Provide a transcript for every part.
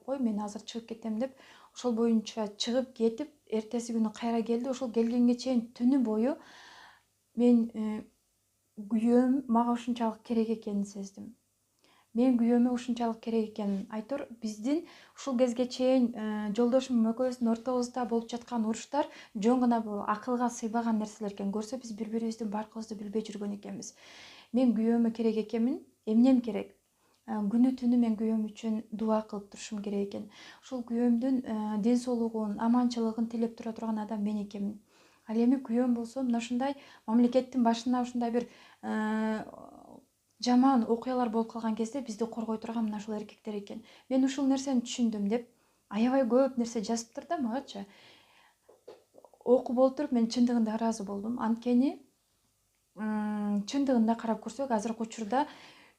кой мен азыр чыгып кетем деп ошол боюнча чыгып кетип эртеси күнү кайра келди. Ошол келгенге чейин түнү бою мен күйөөм мага ушунчалык керек экенин сездим. Мен күйөөмө ушунчалык керек экенин. Айтор биздин ушул кезге чейин жолдошум экөөбүздүн ортобузда болуп жаткан уруштар жөн гана бул акылга сыйбаган нерселер экен. Көрсө биз бири бирибиздин баркыбызды билбей жүргөн экенбиз. Мен күйөөмө керек экенмин. Эмнем керек? Күнү түнү мен күйөөм үчүн дуа кылып турушум керек экен. Ушул күйөөмдүн ден соолугун, аманчылыгын тилеп тура турган адам мен экенмин. Ал эми күйөөм болсо мына ушундай мамлекеттин башына ушундай бир жаман окуялар болуп калган кезде бизди коргой турган мына ушул эркектер экен. Мен ушул нерсени түшүндүм деп аябай көп нерсе жазыптыр да магачы. Окуп олтуруп мен чындыгында ыраазы болдум. Анткени чындыгында карап көрсөк, азыркы учурда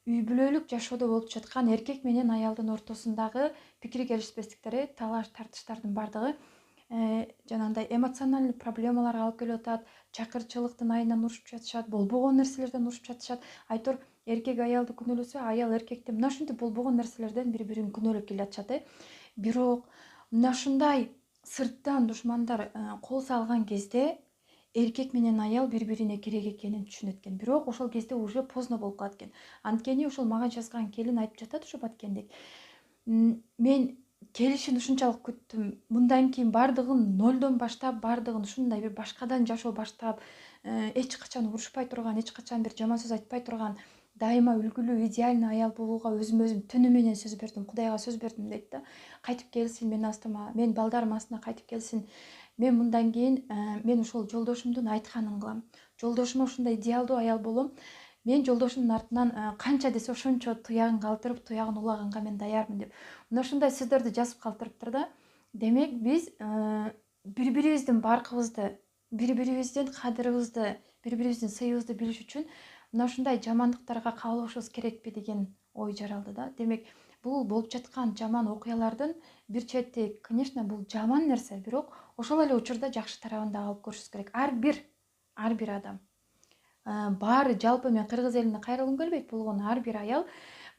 үй бүлөлүк жашоодо болуп жаткан эркек менен аялдын ортосундагы пикир келишпестиктер, талаш тартыштардын бардыгы жанагындай эмоциональный проблемаларга алып келип атат, чакырчылыктын айынан урушуп жатышат, болбогон нерселерден урушуп жатышат. Айтор эркек аялды күнөөлөсө, аял эркекти мына ушинтип болбогон нерселерден бири бирин күнөөлөп келатышат. Бирок мына ушундай сырттан душмандар кол салган кезде эркек менен аял бири бирине керек экенин түшүнөт экен. Бирок ошол кезде уже поздно болуп калат экен. Анткени ошол мага жазган келин айтып жатат ушу баткендик. Мен келишин ушунчалык күттүм. Мындан кийин бардыгын нолдон баштап, бардыгын ушундай бир башкадан жашоо баштап, эч качан урушпай турган, эч качан бир жаман сөз айтпай турган, дайыма үлгүлүү, идеальный аял болууга өзүм түнү менен сөз бердим, Кудайга сөз бердим дейт да. Кайтып келсин менин астыма, менин балдарымдын астына кайтып келсин. Мен мындан кийин мен ошол жолдошумдун айтканын кылам. Жолдошума ушундай идеалдуу аял болом. Мен жолдошумдун артынан канча десе ошончо туягын калтырып, туягын улаганга мен даярмын деп. Мына ушундай сөздөрдү жазып калтырыптыр да. Демек биз бири бирибиздин баркыбызды, бири бирибиздин кадырыбызды, бири бирибиздин сыйыбызды билиш үчүн мына ушундай жамандыктарга кабылышыбыз керекпи деген ой жаралды да. Демек бул болуп жаткан жаман окуялардын бир чети, конечно, бул жаман нерсе, бирок ошол эле учурда жакшы тарабын да алып көрүшүбүз керек. Ар бир адам. Баары жалпы мен кыргыз элине кайрылгым келбейт. Болгону ар бир аял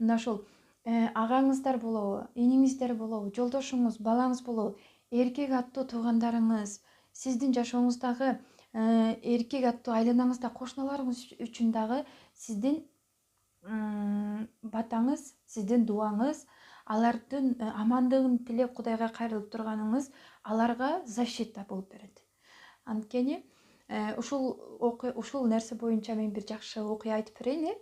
мына ушул агаңыздар болобу, иниңиздер болобу, жолдошуңуз, балаңыз болобу, эркек аттуу туугандарыңыз, сиздин жашооңуздагы эркек аттуу айланаңызда кошуналарыңыз үчүн дагы сиздин батаңыз, сиздин дуаңыз, алардын амандыгын тилеп Кудайга кайрылып турганыңыз аларга защита болуп берет. Анткени ушул нерсе боюнча мен бир жакшы окуя айтып берейин.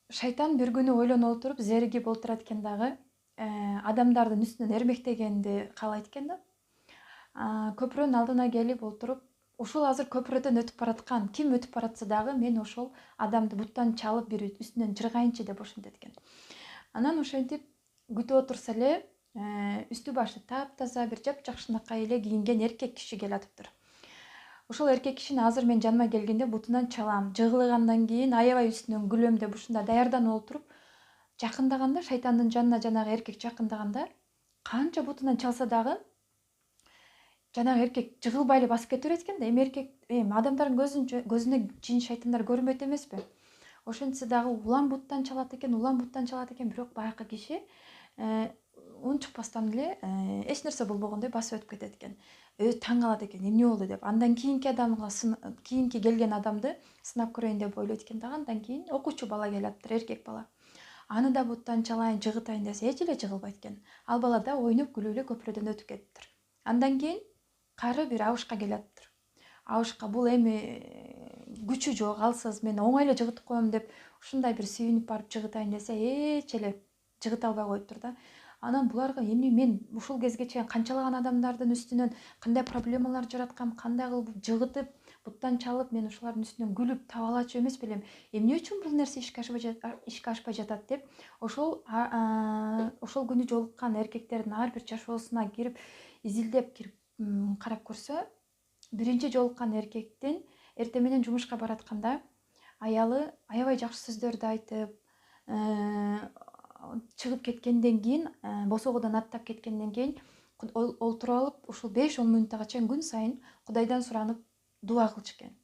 Шайтан бир күнү ойлоно отуруп зеригип отурат экен дагы, адамдардын үстүнөн эрмектегенди каалайт экен да. Көпүрөнүн алдына келип отуруп, ушул азыр көпүрөдөн өтүп бараткан ким өтүп баратса дагы мен ошол адамды буттан чалып бир үстүнөн жыргайынчы деп ошентет экен. Анан ошентип күтүп отурса эле үстү башы таптаза бир жапжакшынакай эле кийинген эркек киши келатыптыр. Ошол эркек кишини азыр мен жаныма келгенде бутунан чалам, жыгылгандан кийин аябай үстүнөн күлөм деп ушундай даярданып отуруп жакындаганда, шайтандын жанына жанагы эркек жакындаганда, канча бутунан чалса дагы жанагы эркек жыгылбай эле басып кете берет экен да. Эми адамдардын көзүнө жин шайтандар көрүнбөйт эмеспи? Ошентсе дагы улам буттан чалат экен, бирок баякы киши унчукпастан эле эч нерсе болбогондой басып өтүп кетет экен. Өзү таң калат экен, эмне болду деп. Андан кийинки келген адамды сынап көрөйүн деп ойлойт экен дагы. Андан кийин окуучу бала келаптыр, эркек бала. Аны да буттан чалайын, жыгытайын десе эч эле жыгылбайт экен. Ал бала да ойноп күлүп эле көпүрөдөн өтүп кетиптир. Андан кийин кары бир абышка келаптыр. Абышка бул эми күчү жок, алсыз, мен оңой эле жыгытып коем деп ушундай бир сүйүнүп барып жыгытайын десе эч эле жыгыта албай коюптур да. Анан буларга эмне мен ушул кезге чейин канчалаган адамдардын үстүнөн кандай проблемалар жараткам, кандай кылып жыгытып, буттан чалып, мен ушулардын үстүнөн күлүп табалачу эмес белем. Эмне үчүн бул нерсе ишке ашпай жатат деп ошол күнү жолуккан эркектердин ар бир жашоосуна кирип, изилдеп кирип карап көрсө, биринчи жолуккан эркектин эртең менен жумушка баратканда аялы аябай жакшы сөздөрдү айтып, чыгып кеткенден кийин, босогодон аттап кеткенден кийин олтуруп алып, ушул 5-10 мүнөттөгө чейин күн сайын Кудайдан суранып дуа кылчу экен.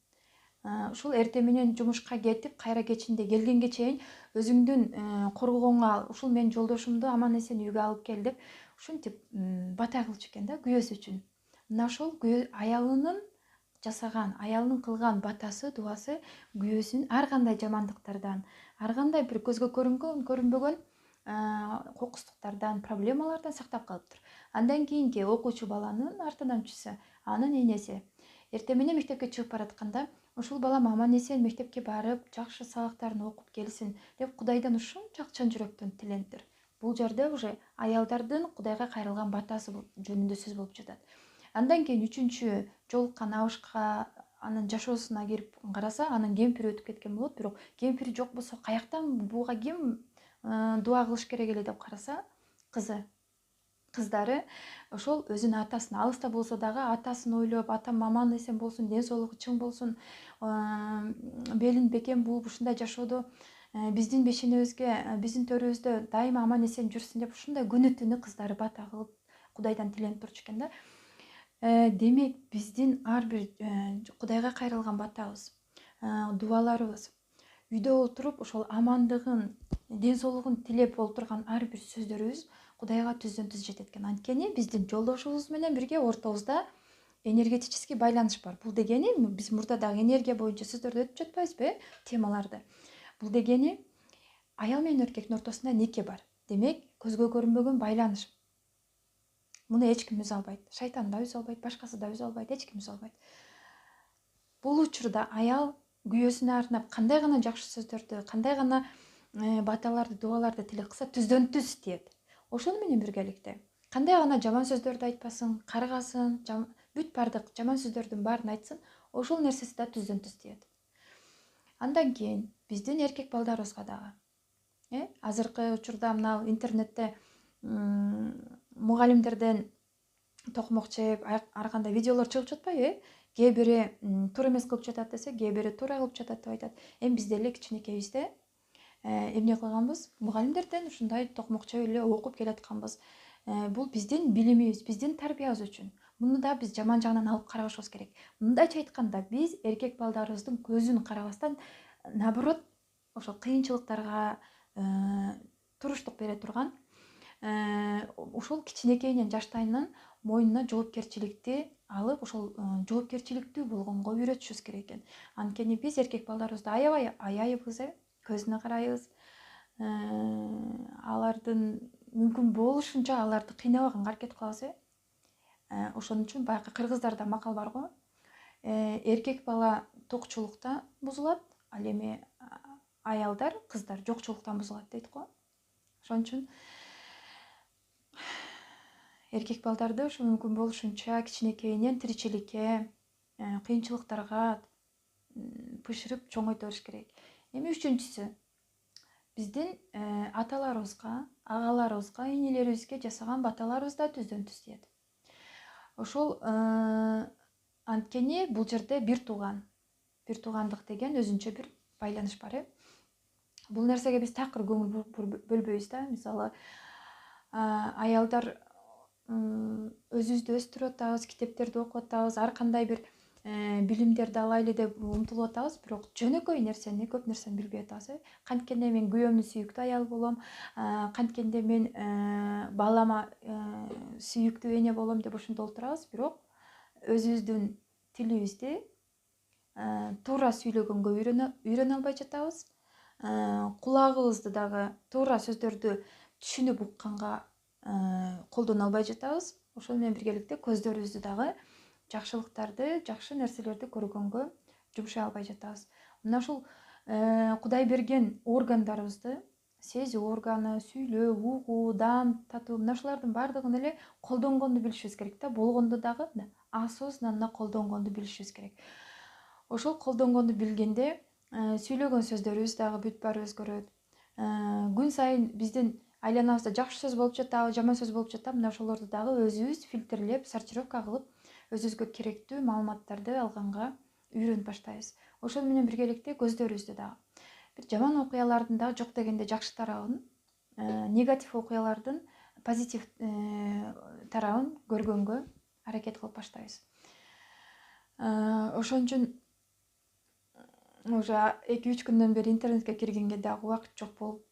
ушул эртең менен жумушка кетип кайра кечинде келгенге чейин өзүңдүн коргооңо ушул менин жолдошумду аман эсен үйгө алып кел деп ушинтип бата кылчу экен да күйөөсү үчүн. Мына ошол аялынын жасаган, аялынын кылган батасы, дуасы күйөөсүн ар кандай жамандыктардан, ар кандай бир көзгө көрүнбөгөн кокустуктардан, проблемалардан сактап калыптыр. Андан кийинки окуучу баланын артынан түшсө, анын энеси эртең менен мектепке чыгып баратканда ушул балам аман эсен мектепке барып, жакшы сабактарын окуп келсин деп Кудайдан ушунчалык чын жүрөктөн тилендир. Бул жерде уже аялдардын Кудайга кайрылган батасы жөнүндө сөз болуп жатат. Андан кийин үчүнчү жолуккан абышка анын жашоосуна кирип караса, анын кемпири өтүп кеткен болот, бирок кемпири жок болсо каяктан буга ким дуа кылыш керек эле деп караса, кыздары ошол өзүнүн атасын алыста болсо дагы атасын ойлоп, атам аман эсен болсун, ден соолугу чың болсун, белин бекем бууп ушундай жашоодо биздин бешенебизге, биздин төрүбүздө дайыма аман эсен жүрсүн деп ушундай күнү түнү кыздары бата кылып Кудайдан тиленип турчу экен да. Демек биздин ар бир Кудайга кайрылган батабыз, дубаларыбыз, үйдө отуруп ошол амандыгын, ден соолугун тилеп олтурган ар бир сөздөрүбүз Кудайга түздөн түз жетет экен. Анткени биздин жолдошубуз менен бирге ортобузда энергетический байланыш бар. Бул дегени биз мурда дагы энергия боюнча сөздөрдү өтүп жатпайбызбы, темаларды. Бул дегени аял менен эркектин ортосунда неке бар. Демек, көзгө көрүнбөгөн байланыш. Муну эч ким үзө албайт. Шайтан да үзө албайт, башкасы да үзө албайт, эч ким үзө албайт. Бул учурда аял күйөөсүнө арнап кандай гана жакшы сөздөрдү, кандай гана баталарды, дубаларды тилек кылса, түздөн түз тиет. Ошону менен биргеликте кандай гана жаман сөздөрдү айтпасын, каргасын, бүт бардык жаман сөздөрдүн баарын айтсын, ошол нерсеси да түздөн түз тиет. Андан кийин биздин эркек балдарыбызга дагы азыркы учурда мына интернетте мугалимдерден токмок чеп, ар кандай видеолор чыгып жатпайбы? Кээ бири туура эмес кылып жатат десе, кээ бири туура кылып жатат деп айтат. Эми биз деле кичинекейибизде эмне кылганбыз? Мугалимдерден ушундай токмок чеп эле окуп келатканбыз. Бул биздин билимибиз, биздин тарбиябыз үчүн. Муну да биз жаман жагынан алып карабашыбыз керек. Мындайча айтканда, биз эркек балдарыбыздын көзүн карабастан, наоборот, ошол кыйынчылыктарга туруштук бере турган, ушул кичинекейинен, жаштайынан мойнуна жоопкерчиликти алып, ошол жоопкерчиликтүү болгонго үйрөтүшүбүз керек экен. Анткени биз эркек балдарыбызды аябай аяйбыз, көзүнө карайбыз. Алардын мүмкүн болушунча аларды кыйнабаганга аракет кылабыз. Ошон үчүн баягы кыргыздарда макал бар го. Эркек бала токчулукта бузулат, ал эми аялдар, кыздар жокчулуктан бузулат дейт го. Ошон үчүн эркек балдарды ушу мүмкүн болушунча кичинекейинен тиричиликке, кыйынчылыктарга бышырып чоңойто бериш керек. Эми үчүнчүсү, биздин аталарыбызга, агаларыбызга, энелерибизге жасаган баталарыбыз да түздөн түз тиет. Ошол анткени бул жерде бир туугандык деген өзүнчө бир байланыш бар. Бул нерсеге биз такыр көңүл бөлбөйбүз да. Мисалы, аялдар өзүбүздү өстүрүп атабыз, китептерди окуп атабыз, ар кандай бир билимдерди алайлы деп умтулуп атабыз, бирок жөнөкөй нерсени, көп нерсени билбей атабыз. Канткенде мен күйөөмдүн сүйүктүү аялы болом, канткенде мен балама сүйүктүү эне болом деп ошондо олтурабыз, бирок өзүбүздүн тилибизди туура сүйлөгөнгө үйрөнө албай жатабыз. Кулагыбызды дагы туура сөздөрдү түшүнүп укканга колдоно албай жатабыз. Ошол менен биргеликте көздөрүбүздү дагы жакшылыктарды, жакшы нерселерди көргөнгө жумшай албай жатабыз. Мына ушул Кудай берген органдарыбызды, сезүү органы, сүйлөө, угуу, даам татуу, мына ушулардын баардыгын эле колдонгонду билишибиз керек да, болгондо дагы осознанно колдонгонду билишибиз керек. Ошол колдонгонду билгенде сүйлөгөн сөздөрүбүз дагы бүт баары өзгөрөт. Күн сайын биздин айланабызда жакшы сөз болуп жатабы, жаман сөз болуп жатабы, мына ошолорду дагы өзүбүз фильтрлеп, сортировка кылып, өзүбүзгө керектүү маалыматтарды алганга үйрөнүп баштайбыз. Ошол менен биргеликте көздөрүбүздү дагы бир жаман окуялардын дагы жок дегенде жакшы тарабын, негатив окуялардын позитив тарабын көргөнгө аракет кылып баштайбыз. Ошон үчүн уже 2-3 күндөн бери интернетке киргенге дагы убакыт жок болуп,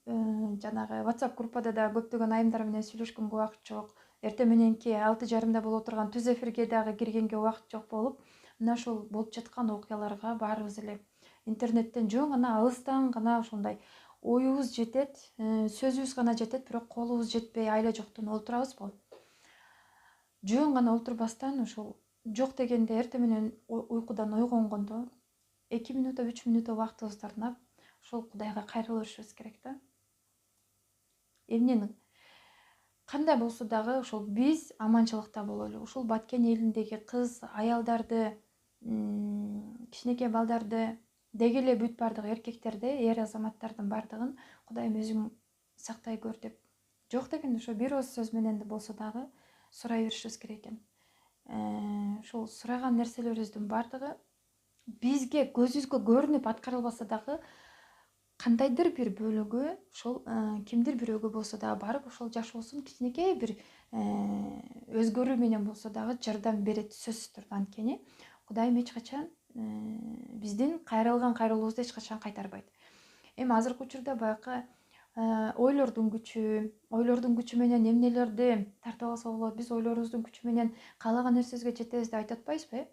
жанагы WhatsApp группада да көптөгөн айымдар менен сүйлөшкөнгө убакыт жок. Эртең мененки 6:30 боло турган түз эфирге дагы киргенге убакыт жок болуп, мына ушул болуп жаткан окуяларга баарыбыз эле интернеттен жөн гана алыстан гана ошондой оюбуз жетет, сөзүбүз гана жетет, бирок колубуз жетпей айла жоктон олтурабызбы. Жөн гана олтурбастан ушул жок дегенде эртең менен уйкудан ойгонгондо 2 минута 3 минута убактыбызды арнап ошол Кудайга кайрыла беришибиз керек да. Эмнени кандай болсо дагы ошол биз аманчылыкта бололу. Ушул Баткен элиндеги кыз, аялдарды, кичинекей балдарды, деги эле бүт бардык эркектерди, эр азаматтардын бардыгын Кудайым өзүң сактай көр деп жок дегенде ошо бир ооз сөз менен да болсо дагы сурай беришибиз керек экен. Ушул сураган нерселерибиздин бардыгы бизге көзүбүзгө көрүнүп аткарылбаса дагы кандайдыр бир бөлүгү ошол кимдир бирөөгө болсо дагы барып ошол жашоосун кичинекей бир өзгөрүү менен болсо дагы жардам берет сөзсүз түрдө. Анткени Кудайым эч качан биздин кайрылган кайрылуубузду эч качан кайтарбайт. Эми азыркы учурда баягы ойлордун күчү менен эмнелерди тартып алса болот, биз ойлорубуздун күчү менен каалаган нерсебизге жетебиз деп айтып атпайбызбы?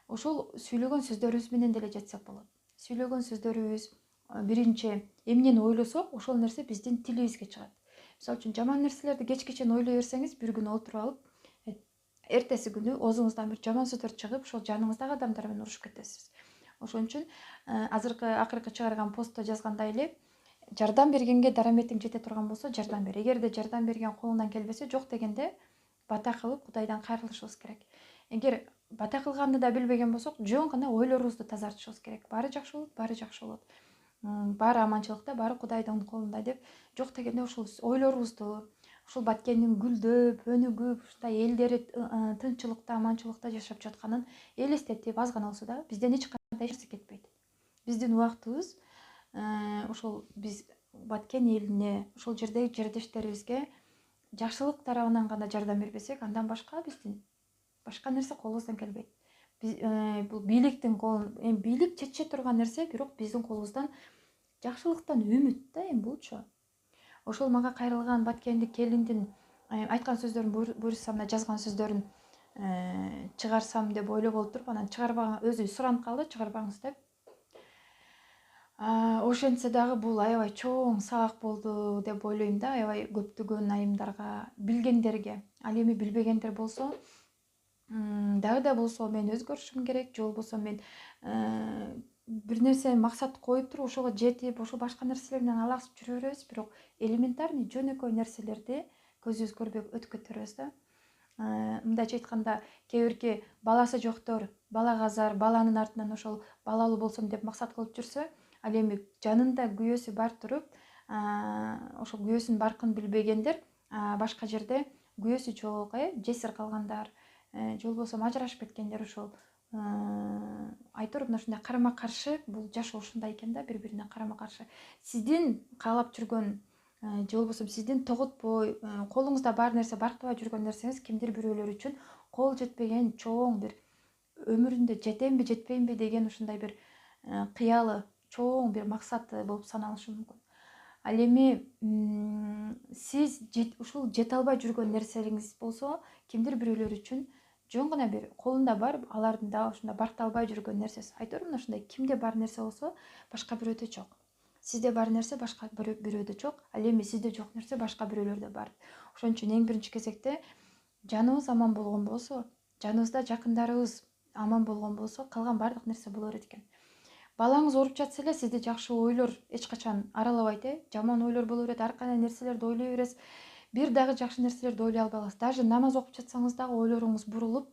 Ошол сүйлөгөн сөздөрүбүз менен деле жетсек болот. Сүйлөгөн сөздөрүбүз биринчи эмнени ойлосок, ошол нерсе биздин тилибизге чыгат. Мисалы үчүн жаман нерселерди кечке чейин ойлой берсеңиз, бир күнү отуруп алып, эртеси күнү оозуңуздан бир жаман сөздөр чыгып, ошол жаныңыздагы адамдар менен урушуп кетесиз. Ошон үчүн акыркы чыгарган постто жазгандай эле, жардам бергенге дараметиң жете турган болсо жардам бер. Эгерде жардам берген колуңдан келбесе, жок дегенде бата кылып Кудайдан кайрылышыбыз керек. Эгер бата кылганды да билбеген болсок, жөн гана ойлорубузду тазартышыбыз керек. Баары жакшы болот, баары жакшы болот. Баары аманчылыкта, баары Кудайдын колунда деп жок дегенде ошол ойлорубузду, ушул Баткендин гүлдөп, өнүгүп, ушундай элдери тынччылыкта, аманчылыкта жашап жатканын элестетип, аз гана болсо да бизден эч кандай нерсе кетпейт. Биздин убактыбыз ошол биз Баткен элине, ошол жердеги жердештерибизге жакшылык тарабынан гана жардам бербесек, андан башка биздин башка нерсе колубуздан келбейт. Бул бийликтин колун, бийлик чече турган нерсе, бирок биздин колубуздан жакшылыктан үмүт да эми булчу. Ошол мага кайрылган Баткендик келиндин айткан сөздөрүн буюрсам да жазган сөздөрүн чыгарсам деп ойлоп олтуруп, анан чыгарбаган, өзү суранып калды, чыгарбаңыз деп. Ошентсе дагы бул аябай чоң сабак болду деп ойлойм да, аябай көптөгөн айымдарга, билгендерге. Ал эми билбегендер болсо, дагы да болсо мен өзгөрүшүм керек, же болбосо мен бир нерсени максат коюп туруп ошого жетип, ошо башка нерселер менен алаксып жүрө беребиз, бирок элементарный жөнөкөй нерселерди көзүбүз көрбөй өтүп кете беребиз да. Мындайча айтканда, кээ бирки баласы жоктор балага зар, баланын артынан ошол балалуу болсом деп максат кылып жүрсө, ал эми жанында күйөөсү бар туруп, ошол күйөөсүнүн баркын билбегендер, башка жерде күйөөсү жок, жесир калгандар, же болбосо ажырашып кеткендер, ошол айтор мына ушундай карама каршы, бул жашоо ушундай экен да, бири бирине карама каршы. Сиздин каалап жүргөн же болбосо сиздин тоготпой, колуңузда бар нерсе барктабай жүргөн нерсеңиз кимдир бирөөлөр үчүн кол жетпеген чоң бир, өмүрүндө жетемби жетпеймби деген ушундай бир кыялы, чоң бир максаты болуп саналышы мүмкүн. Ал эми сиз ушул жете албай жүргөн нерселериңиз болсо, кимдир бирөөлөр үчүн жөн гана бир колунда бар, алардын да ушундай баркталбай жүргөн нерсеси. Айтор мына ушундай кимде бар нерсе болсо, башка бирөөдө жок. Сизде бар нерсе башка бирөөдө жок, ал эми сизде жок нерсе башка бирөөлөрдө бар. Ошон үчүн эң биринчи кезекте жаныбыз аман болгон болсо, жаныбызда жакындарыбыз аман болгон болсо, калган баардык нерсе боло берет экен. Балаңыз ооруп жатса эле сизди жакшы ойлор эч качан аралабайт, жаман ойлор боло берет, ар кандай нерселерди ойлой бересиз. Бир дагы жакшы нерселерди ойлой албай каласыз. Даже намаз окуп жатсаңыз дагы ойлоруңуз бурулуп,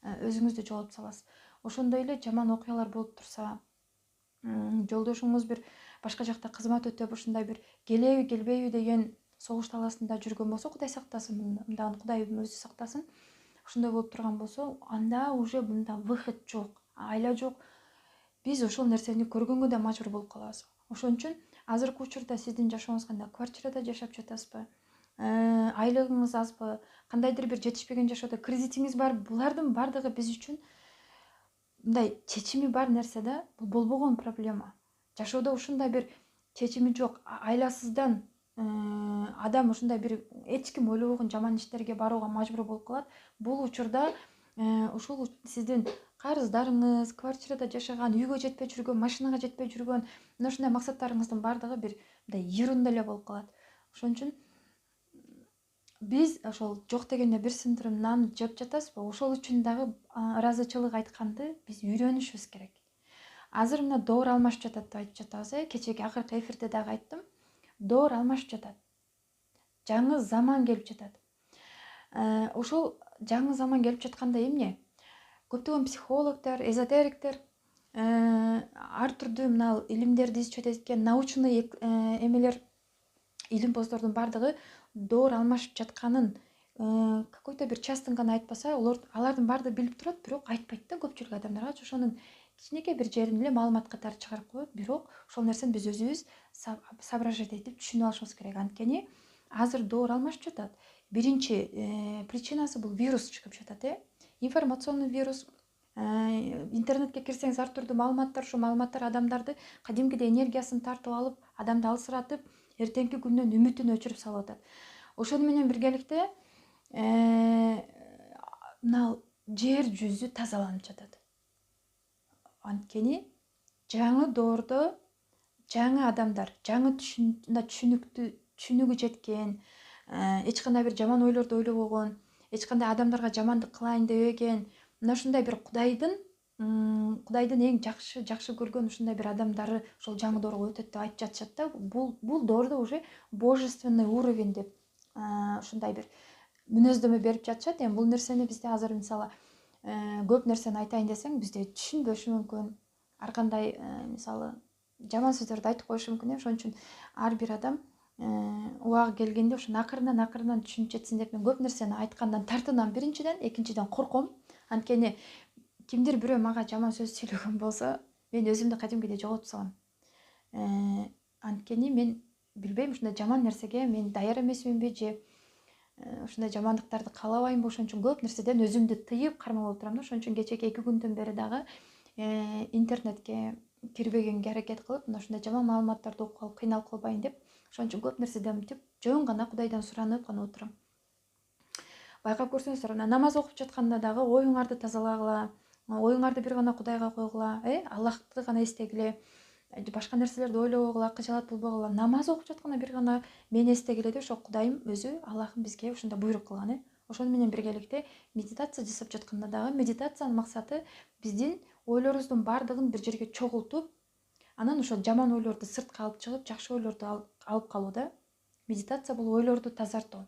өзүңүздү жоголтуп саласыз. Ошондой эле жаман окуялар болуп турса, жолдошуңуз бир башка жакта кызмат өтөп, ушундай бир келеби келбейби деген согуш таласында жүргөн болсо, Кудай сактасын, мындан Кудайым өзү сактасын. Ошондой болуп турган болсо, анда уже мындан выход жок, айла жок. Биз ошол нерсени көргөнгө да мажбур болуп калабыз. Ошон үчүн азыркы учурда сиздин жашооңуз кандай? Квартирада жашап жатасызбы? Айлыгыңыз азбы? Кандайдыр бир жетишпеген жашоодо кредитиңиз бар? Булардын бардыгы биз үчүн мындай чечими бар нерсе да, бул болбогон проблема. Жашоодо ушундай бир чечими жок. Айласыздан адам ушундай бир эч ким ойлобогон жаман иштерге барууга мажбур болуп калат. Бул учурда ушул сиздин карыздарыңыз, квартирада жашаган, үйгө жетпей жүргөн, машинага жетпей жүргөн мына ушундай максаттарыңыздын баардыгы бир мындай ерунда эле болуп калат. Ошон үчүн биз ошол жок дегенде бир сындырым нан жеп жатасызбы, ошол үчүн дагы ыраазычылык айтканды биз үйрөнүшүбүз керек. Азыр мына доор алмашып жатат деп айтып жатабыз. Кечеги акыркы эфирде дагы айттым. Доор алмашып жатат. Жаңы заман келип жатат. Ошол жаңы заман келип жатканда эмне? Көптөгөн психологдор, эзотериктер ар түрдүү мына илимдерди изчет эткен научный эмелер, илимпоздордун баардыгы доор алмашып жатканын какой-то бир частын гана айтпаса, алардын баардыгы билип турат, бирок айтпайт да көпчүлүк адамдарга. Ошонун кичинекей бир жерин эле маалымат катары чыгарып коет, бирок ошол нерсени биз өзүбүз соображать этип түшүнүп алышыбыз керек. Анткени азыр доор алмашып жатат. Биринчи причинасы бул вирус чыгып жатат. Информационный вирус. Интернетке кирсеңиз ар түрдүү маалыматтар, ошол маалыматтар адамдарды кадимкидей энергиясын тартып алып, адамды алсыратып, эртеңки күндөн үмүтүн өчүрүп салып атат. Ошону менен биргеликте мына жер жүзү тазаланып жатат. Анткени жаңы доордо жаңы адамдар, жаңы түшүнүгү жеткен, эч кандай бир жаман ойлорду ойлобогон, эч кандай адамдарга жамандык кылайын дебеген, мына ушундай бир Кудайдын эң жакшы көргөн ушундай бир адамдары ошол жаңы доорго өтөт деп айтып жатышат да. Бул доордо уже божественный уровень деп ушундай бир мүнөздөмө берип жатышат. Эми бул нерсени бизде азыр мисалы көп нерсени айтайын десең бизде түшүнбөшү мүмкүн. Ар кандай мисалы жаман сөздөрдү айтып коюшу мүмкүн. Ошон үчүн ар бир адам убагы келгенде ошону акырынан түшүнүп жетсин деп мен көп нерсени айткандан тартынам. Биринчиден, экинчиден корком. Анткени кимдир бирөө мага жаман сөз сүйлөгөн болсо, мен өзүмдү кадимкидей жоготуп салам. Анткени мен билбейм, ушундай жаман нерсеге мен даяр эмесминби же ушундай жамандыктарды каалабаймбы. Ошон үчүн көп нерседен өзүмдү тыйып кармап отурам да. Ошон үчүн кечеги 2 күндөн бери дагы интернетке кирбегенге аракет кылып, мына ушундай жаман маалыматтарды окуп калып кыйналып калбайын деп, ошон үчүн көп нерседен мынтип жөн гана Кудайдан суранып гана отурам. Байкап көрсөңүздөр, намаз окуп жатканда дагы оюңарды тазалагыла, оюңарды бир гана Кудайга койгула, Аллахты гана эстегиле, башка нерселерди ойлобогула, кыжаалат болбогула. Намаз окуп жатканда бир гана мени эстегиле деп ошол Кудайым өзү, Аллахым бизге ушундай буйрук кылган. Ошону менен биргеликте медитация жасап жатканда дагы медитациянын максаты биздин ойлорубуздун баардыгын бир жерге чогултуп, анан ошол жаман ойлорду сыртка алып чыгып, жакшы ойлорду алып калуу да. Медитация бул ойлорду тазартуу.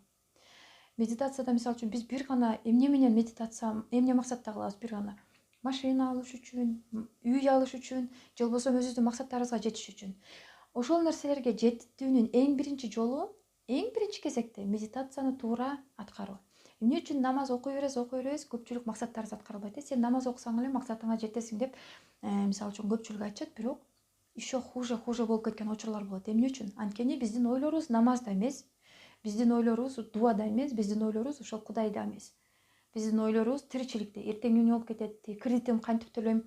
Медитацияда мисалы үчүн биз бир гана эмне менен медитация, эмне максатта кылабыз? Бир гана машина алыш үчүн, үй алыш үчүн, же болбосо өзүбүздүн максаттарыбызга жетиш үчүн. Ошол нерселерге жетүүнүн эң биринчи жолу, эң биринчи кезекте медитацияны туура аткаруу. Эмне үчүн намаз окуй беребиз, көпчүлүк максаттарыбыз аткарылбайт. Сен намаз окусаң эле максатыңа жетесиң деп мисалы үчүн көпчүлүк айтышат, бирок еще хуже болуп кеткен учурлар болот. Эмне үчүн? Анткени биздин ойлорубуз намазда эмес, биздин ойлорубуз дуада эмес, биздин ойлорубуз ошол Кудайда эмес. Биздин ойлорубуз тиричиликте. Эртең эмне болуп кетет? Кредитим кантип төлөйм?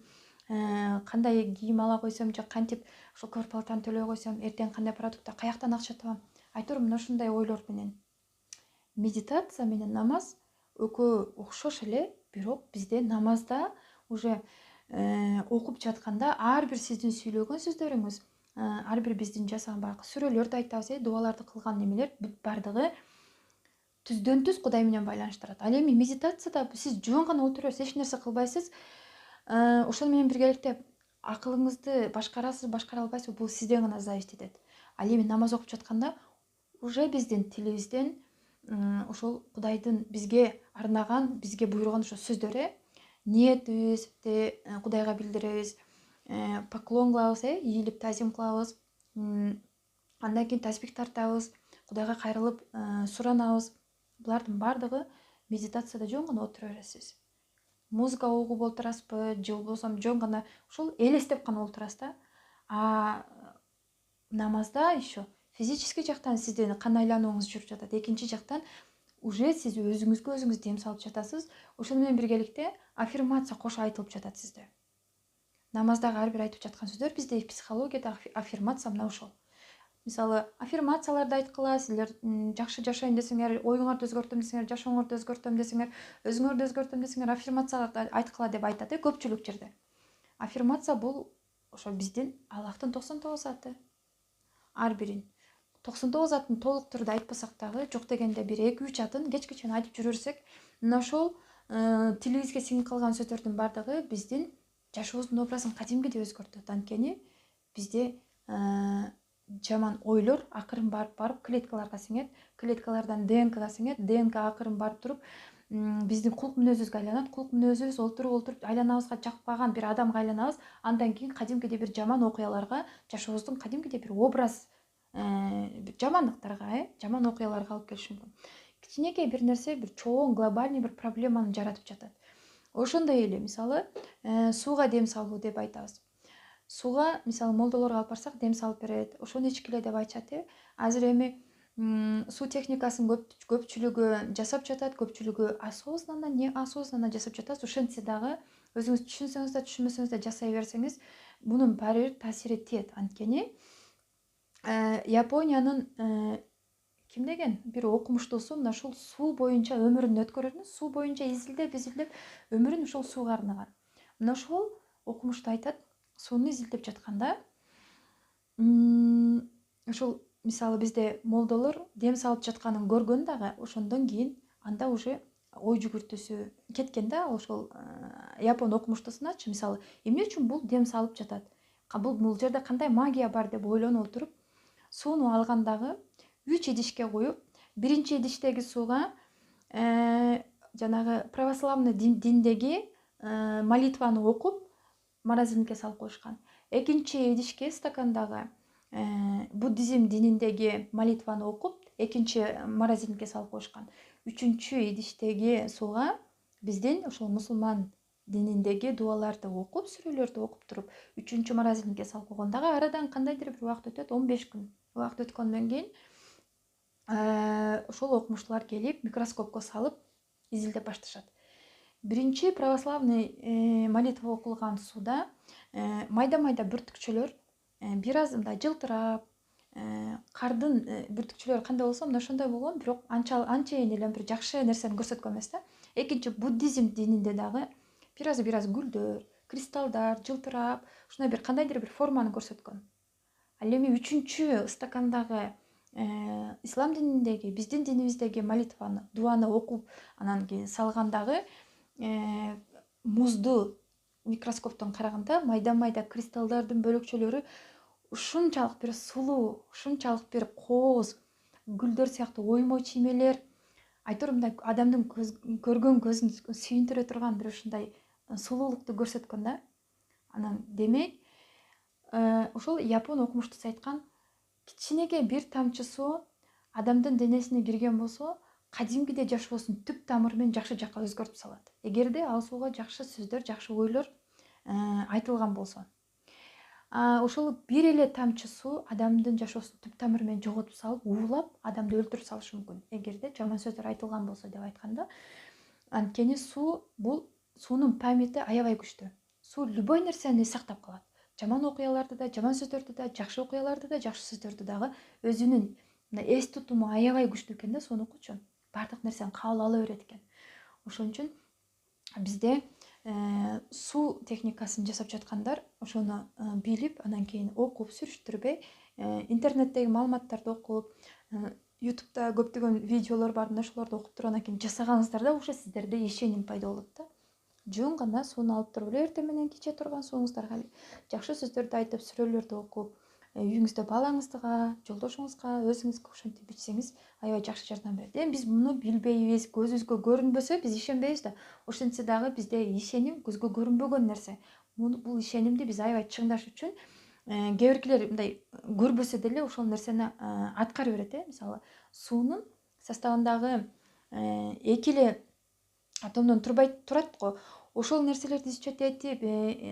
Кандай кийим ала койсом, же кантип ошол квартплатаны төлөй койсом, эртең кандай продукттар, каяктан акча табам? Айтор мына ушундай ойлор менен. Медитация менен намаз экөө окшош эле, бирок бизде намазда уже окуп жатканда ар бир сиздин сүйлөгөн сөздөрүңүз, ар бир биздин жасаган баягы сүрөлөрдү айтабыз, дубаларды кылган немелер баардыгы түздөн түз Кудай менен байланыштырат. Ал эми медитацияда сиз жөн гана отура бересиз, эч нерсе кылбайсыз. Ошол менен биргеликте акылыңызды башкарасыз, башкара албайсыз, бул сизден гана зависит этет. Ал эми намаз окуп жатканда уже биздин тилибизден ошол Кудайдын бизге арнаган, бизге буйруган ошо сөздөр, ниетибизди Кудайга билдиребиз, поклон кылабыз, ийилип тазим кылабыз, андан кийин тасбих тартабыз, Кудайга кайрылып суранабыз. Булардын баардыгы медитацияда жөн гана отура бересиз. Музыка угуп отурасызбы, же болбосо жөн гана ушул элестеп гана отурасыз да. Намазда еще физический жактан сиздин кан айланууңуз жүрүп жатат. Экинчи жактан уже сиз өзүңүзгө өзүңүз дем салып жатасыз. Ошол менен биргеликте аффирмация кошо айтылып жатат сизде. намаздагы ар бир айтып жаткан сөздөр бизде психологиядагы аффирмация мына ошол. Мисалы аффирмацияларды айткыла, силер жакшы жашайын десеңер, оюңарды өзгөртөм десеңер, жашооңорду өзгөртөм десеңер, өзүңөрдү өзгөртөм десеңер аффирмацияларды айткыла деп айтат көпчүлүк жерде. Аффирмация бул ошо биздин Аллахтын 99 аты. Ар бирин 99 атын толук түрдө айтпасак дагы, жок дегенде бир 2-3 атын кечке чейин айтып жүрөрсөк, мына ошол тилибизге сиңип калган сөздөрдүн бардыгы биздин жашообуздун образын кадимкиде өзгөртөт. Анткени бизде жаман ойлор акырын барып клеткаларга сиңет, клеткалардан ДНКга сиңет, ДНК акырын барып туруп биздин кулк мүнөзүбүзгө айланат. Кулк мүнөзүбүз олтуруп айланабызга жакпаган бир адамга айланабыз. Андан кийин кадимкиде бир жаман окуяларга, жашообуздун кадимкиде бир образ жамандыктарга, жаман окуяларга алып келиши мүмкүн. Кичинекей бир нерсе бир чоң глобальный бир проблеманы жаратып жатат. Ошондой эле мисалы сууга дем салуу деп айтабыз. Сууга мисалы молдолорго алып барсак дем салып берет, ошону ичкиле деп айтышат. Азыр эми суу техникасын көпчүлүгү жасап жатат, көпчүлүгү осознанно, неосознанно жасап жатат. Ошентсе дагы өзүңүз түшүнсөңүз да, түшүнбөсөңүз да жасай берсеңиз, мунун баары бир таасири тиет. Анткени Япониянын ким деген бир окумуштуусу мына ушул суу боюнча өмүрүн өткөрүп, суу боюнча изилдеп өмүрүн ушул сууга арнаган. Мына ошол окумушта айтат, сууну изилдеп жатканда ошол мисалы бизде молдолор дем салып жатканын көргөн дагы, ошондон кийин анда уже ой жүгүртүүсү кеткен да. Ошол япон окумуштусуначы мисалы эмне үчүн бул дем салып жатат, бул жерде кандай магия бар деп ойлонуп отуруп, сууну алгандагы 3 идишке коюп, биринчи идиштеги сууга жанагы православный диндеги молитваны окуп, морозильникке салып коюшкан. Экинчи идишке стакандагы буддизм дининдеги молитваны окуп, экинчи морозильникке салып коюшкан. Үчүнчү идиштеги сууга биздин ошол мусулман дининдеги дуаларды окуп, сүрөлөрдү окуп туруп, үчүнчү морозильникке салып койгондагы арадан кандайдыр бир убакыт өтөт, 15 күн. Убакыт өткөндөн кийин ошол окумуштуулар келип микроскопко салып изилдеп башташат. Биринчи православный молитва окулган сууда майда-майда бүртүкчөлөр бир аз мындай жылтырап, кардын бүртүкчөлөрү кандай болсо мына ошондой болгон, бирок анчейин эле бир жакшы нерсени көрсөткөн эмес да. Экинчи буддизм дининде дагы бир аз гүлдөр, кристаллдар жылтырап, ушундай бир кандайдыр бир форманы көрсөткөн. Ал эми үчүнчү стакандагы ислам дининдеги, биздин динибиздеги молитваны, дуаны окуп, анан кийин салгандагы музду микроскоптон караганда майда-майда кристаллдардын бөлөкчөлөрү ушунчалык бир сулуу, ушунчалык бир кооз, гүлдөр сыяктуу оймой чиймелер, айтор мындай адамдын көргөн көзүн сүйүндүрө турган бир ушундай сулуулукту көрсөткөн да. Анан демек ошол япон окумуштуусу айткан, кичинекей бир тамчы суу адамдын денесине кирген болсо, кадимкиде жашоосун түп тамырымен жакшы жакка өзгөртүп салат. Эгерде ал сууга жакшы сөздөр, жакшы ойлор айтылган болсо. Ошол бир эле тамчы суу адамдын жашоосун түп тамыры менен жоготуп салып, уулап, адамды өлтүрүп салышы мүмкүн, эгерде жаман сөздөр айтылган болсо деп айтканда. Анткени суунун памяти аябай күчтүү. Суу любой нерсени сактап калат. Жаман окуяларды да, жаман сөздөрдү да, жакшы окуяларды да, жакшы сөздөрдү дагы өзүнүн эс тутуму аябай күчтүү экен да суунукучу. Бардык нерсени кабыл ала берет экен. Ошон үчүн бизде суу техникасын жасап жаткандар ошону билип, анан кийин окуп, сүрүштүрбөй, интернеттеги маалыматтарды окуп, ютубта көптөгөн видеолор бар, ошолорду окуп туруп анан кийин жасаганыңыздарда уже сиздерде ишеним пайда болот да. Жөн гана сууну алып туруп эле эртең менен кече турган сууңуздарга жакшы сөздөрдү айтып, сүрөлөрдү окуп, үйүңүздө балаңызга, жолдошуңузга, өзүңүзгө ошентип ичсеңиз аябай жакшы жардам берет. Эми биз муну билбейбиз, көзүбүзгө көрүнбөсө биз ишенбейбиз да. Ошентсе дагы бизде ишеним көзгө көрүнбөгөн нерсе. Бул ишенимди биз аябай чыңдаш үчүн кээ биркилер мындай көрбөсө деле ошол нерсени аткара берет. Мисалы суунун составындагы 2 эле атомдон турат го. Ошол нерселерди изчет этип,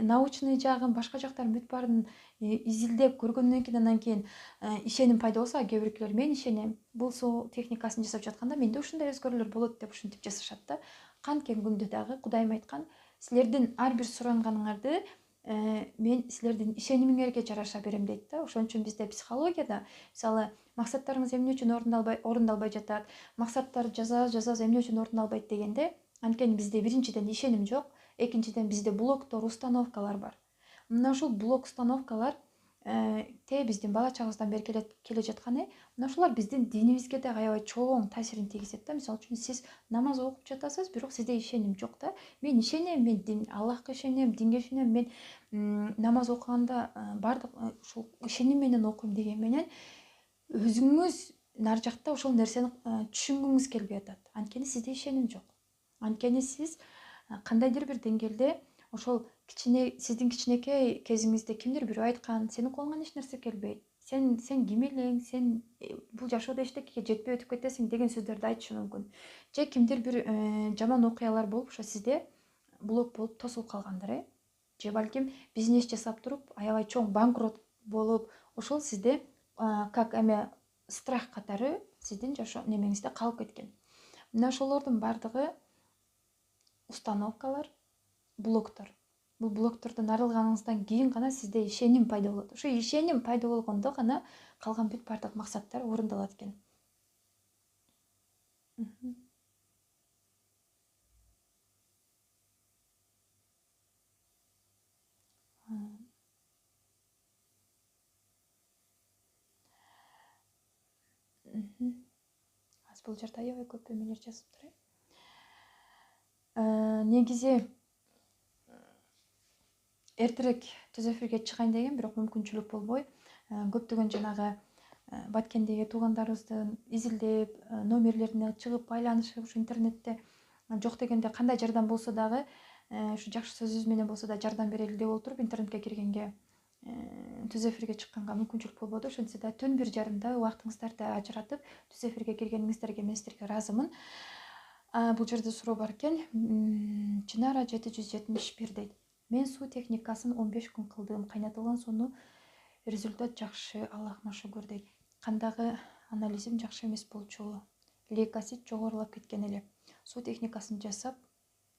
научный жагын, башка жактарын бүт баарын изилдеп көргөндөн кийин анан кийин ишеним пайда болсо, кээ биркилер мен ишенем, бул суу техникасын жасап жатканда менде ушундай өзгөрүүлөр болот деп ушинтип жасашат да. Канткен күндө дагы Кудайым айткан, силердин ар бир суранганыңарды мен силердин ишенимиңерге жараша берем дейт да. Ошон үчүн бизде психологияда мисалы максаттарыңыз эмне үчүн орундалбай жатат, максаттарды жазабыз эмне үчүн орундалбайт дегенде, анткени бизде биринчиден ишеним жок, экинчиден бизде блоктор, установкалар бар. Мына ушул блок установкалар биздин бала чагыбыздан бери келе жатканы, мына ушулар биздин динибизге да аябай чоң таасирин тийгизет да. Мисалы үчүн сиз намаз окуп жатасыз, бирок сизде ишеним жок да. Мен ишенем, мен Аллахка ишенем, динге ишенем, мен намаз окуганда баардык ушул ишеним менен окуйм деген менен өзүңүз нары жакта ошол нерсени түшүнгүңүз келбей атат. Анткени сизде ишеним жок. Анткени сиз кандайдыр бир деңгээлде ошол сиздин кичинекей кезиңизде кимдир бирөө айткан, сенин колуңан эч нерсе келбейт, сен ким элең, сен бул жашоодо эчтекеге жетпей өтүп кетесиң деген сөздөрдү айтышы мүмкүн. Же кимдир бир жаман окуялар болуп ошо сизде блок болуп тосулуп калгандыр, же балким бизнес жасап туруп аябай чоң банкрот болуп, ошол сизде как страх катары сиздин жашоо немеңизде калып кеткен. Мына ошолордун баардыгы установкалар, блоктор. Бул блоктордон арылганыңыздан кийин гана сизде ишеним пайда болот. Ошо ишеним пайда болгондо гана калган бүт баардык максаттар орундалат экен. Азыр бул жерде аябай көп эмелер жазылыптыр. Негизи эртерээк түз эфирге чыгайын деген, бирок мүмкүнчүлүк болбой, көптөгөн жанагы Баткендеги туугандарыбыздын изилдеп, номерлерине чыгып байланышып, ушу интернетте жок дегенде кандай жардам болсо дагы, ушу жакшы сөзүбүз менен болсо да жардам берели деп отуруп интернетке киргенге, түз эфирге чыкканга мүмкүнчүлүк болбоду. Ошентсе да түн 1:30 убактыңыздарды ажыратып түз эфирге келгениңиздерге мен сиздерге ыраазымын. Бул жерде суроо бар экен. Чынара 771 дейт. Мен суу техникасын 15 күн кылдым. Кайнатылган сууну результат жакшы, Аллахыма шүгүр дейт. Кандагы анализим жакшы эмес болчу. Лейкоцит жогорулап кеткен эле. Суу техникасын жасап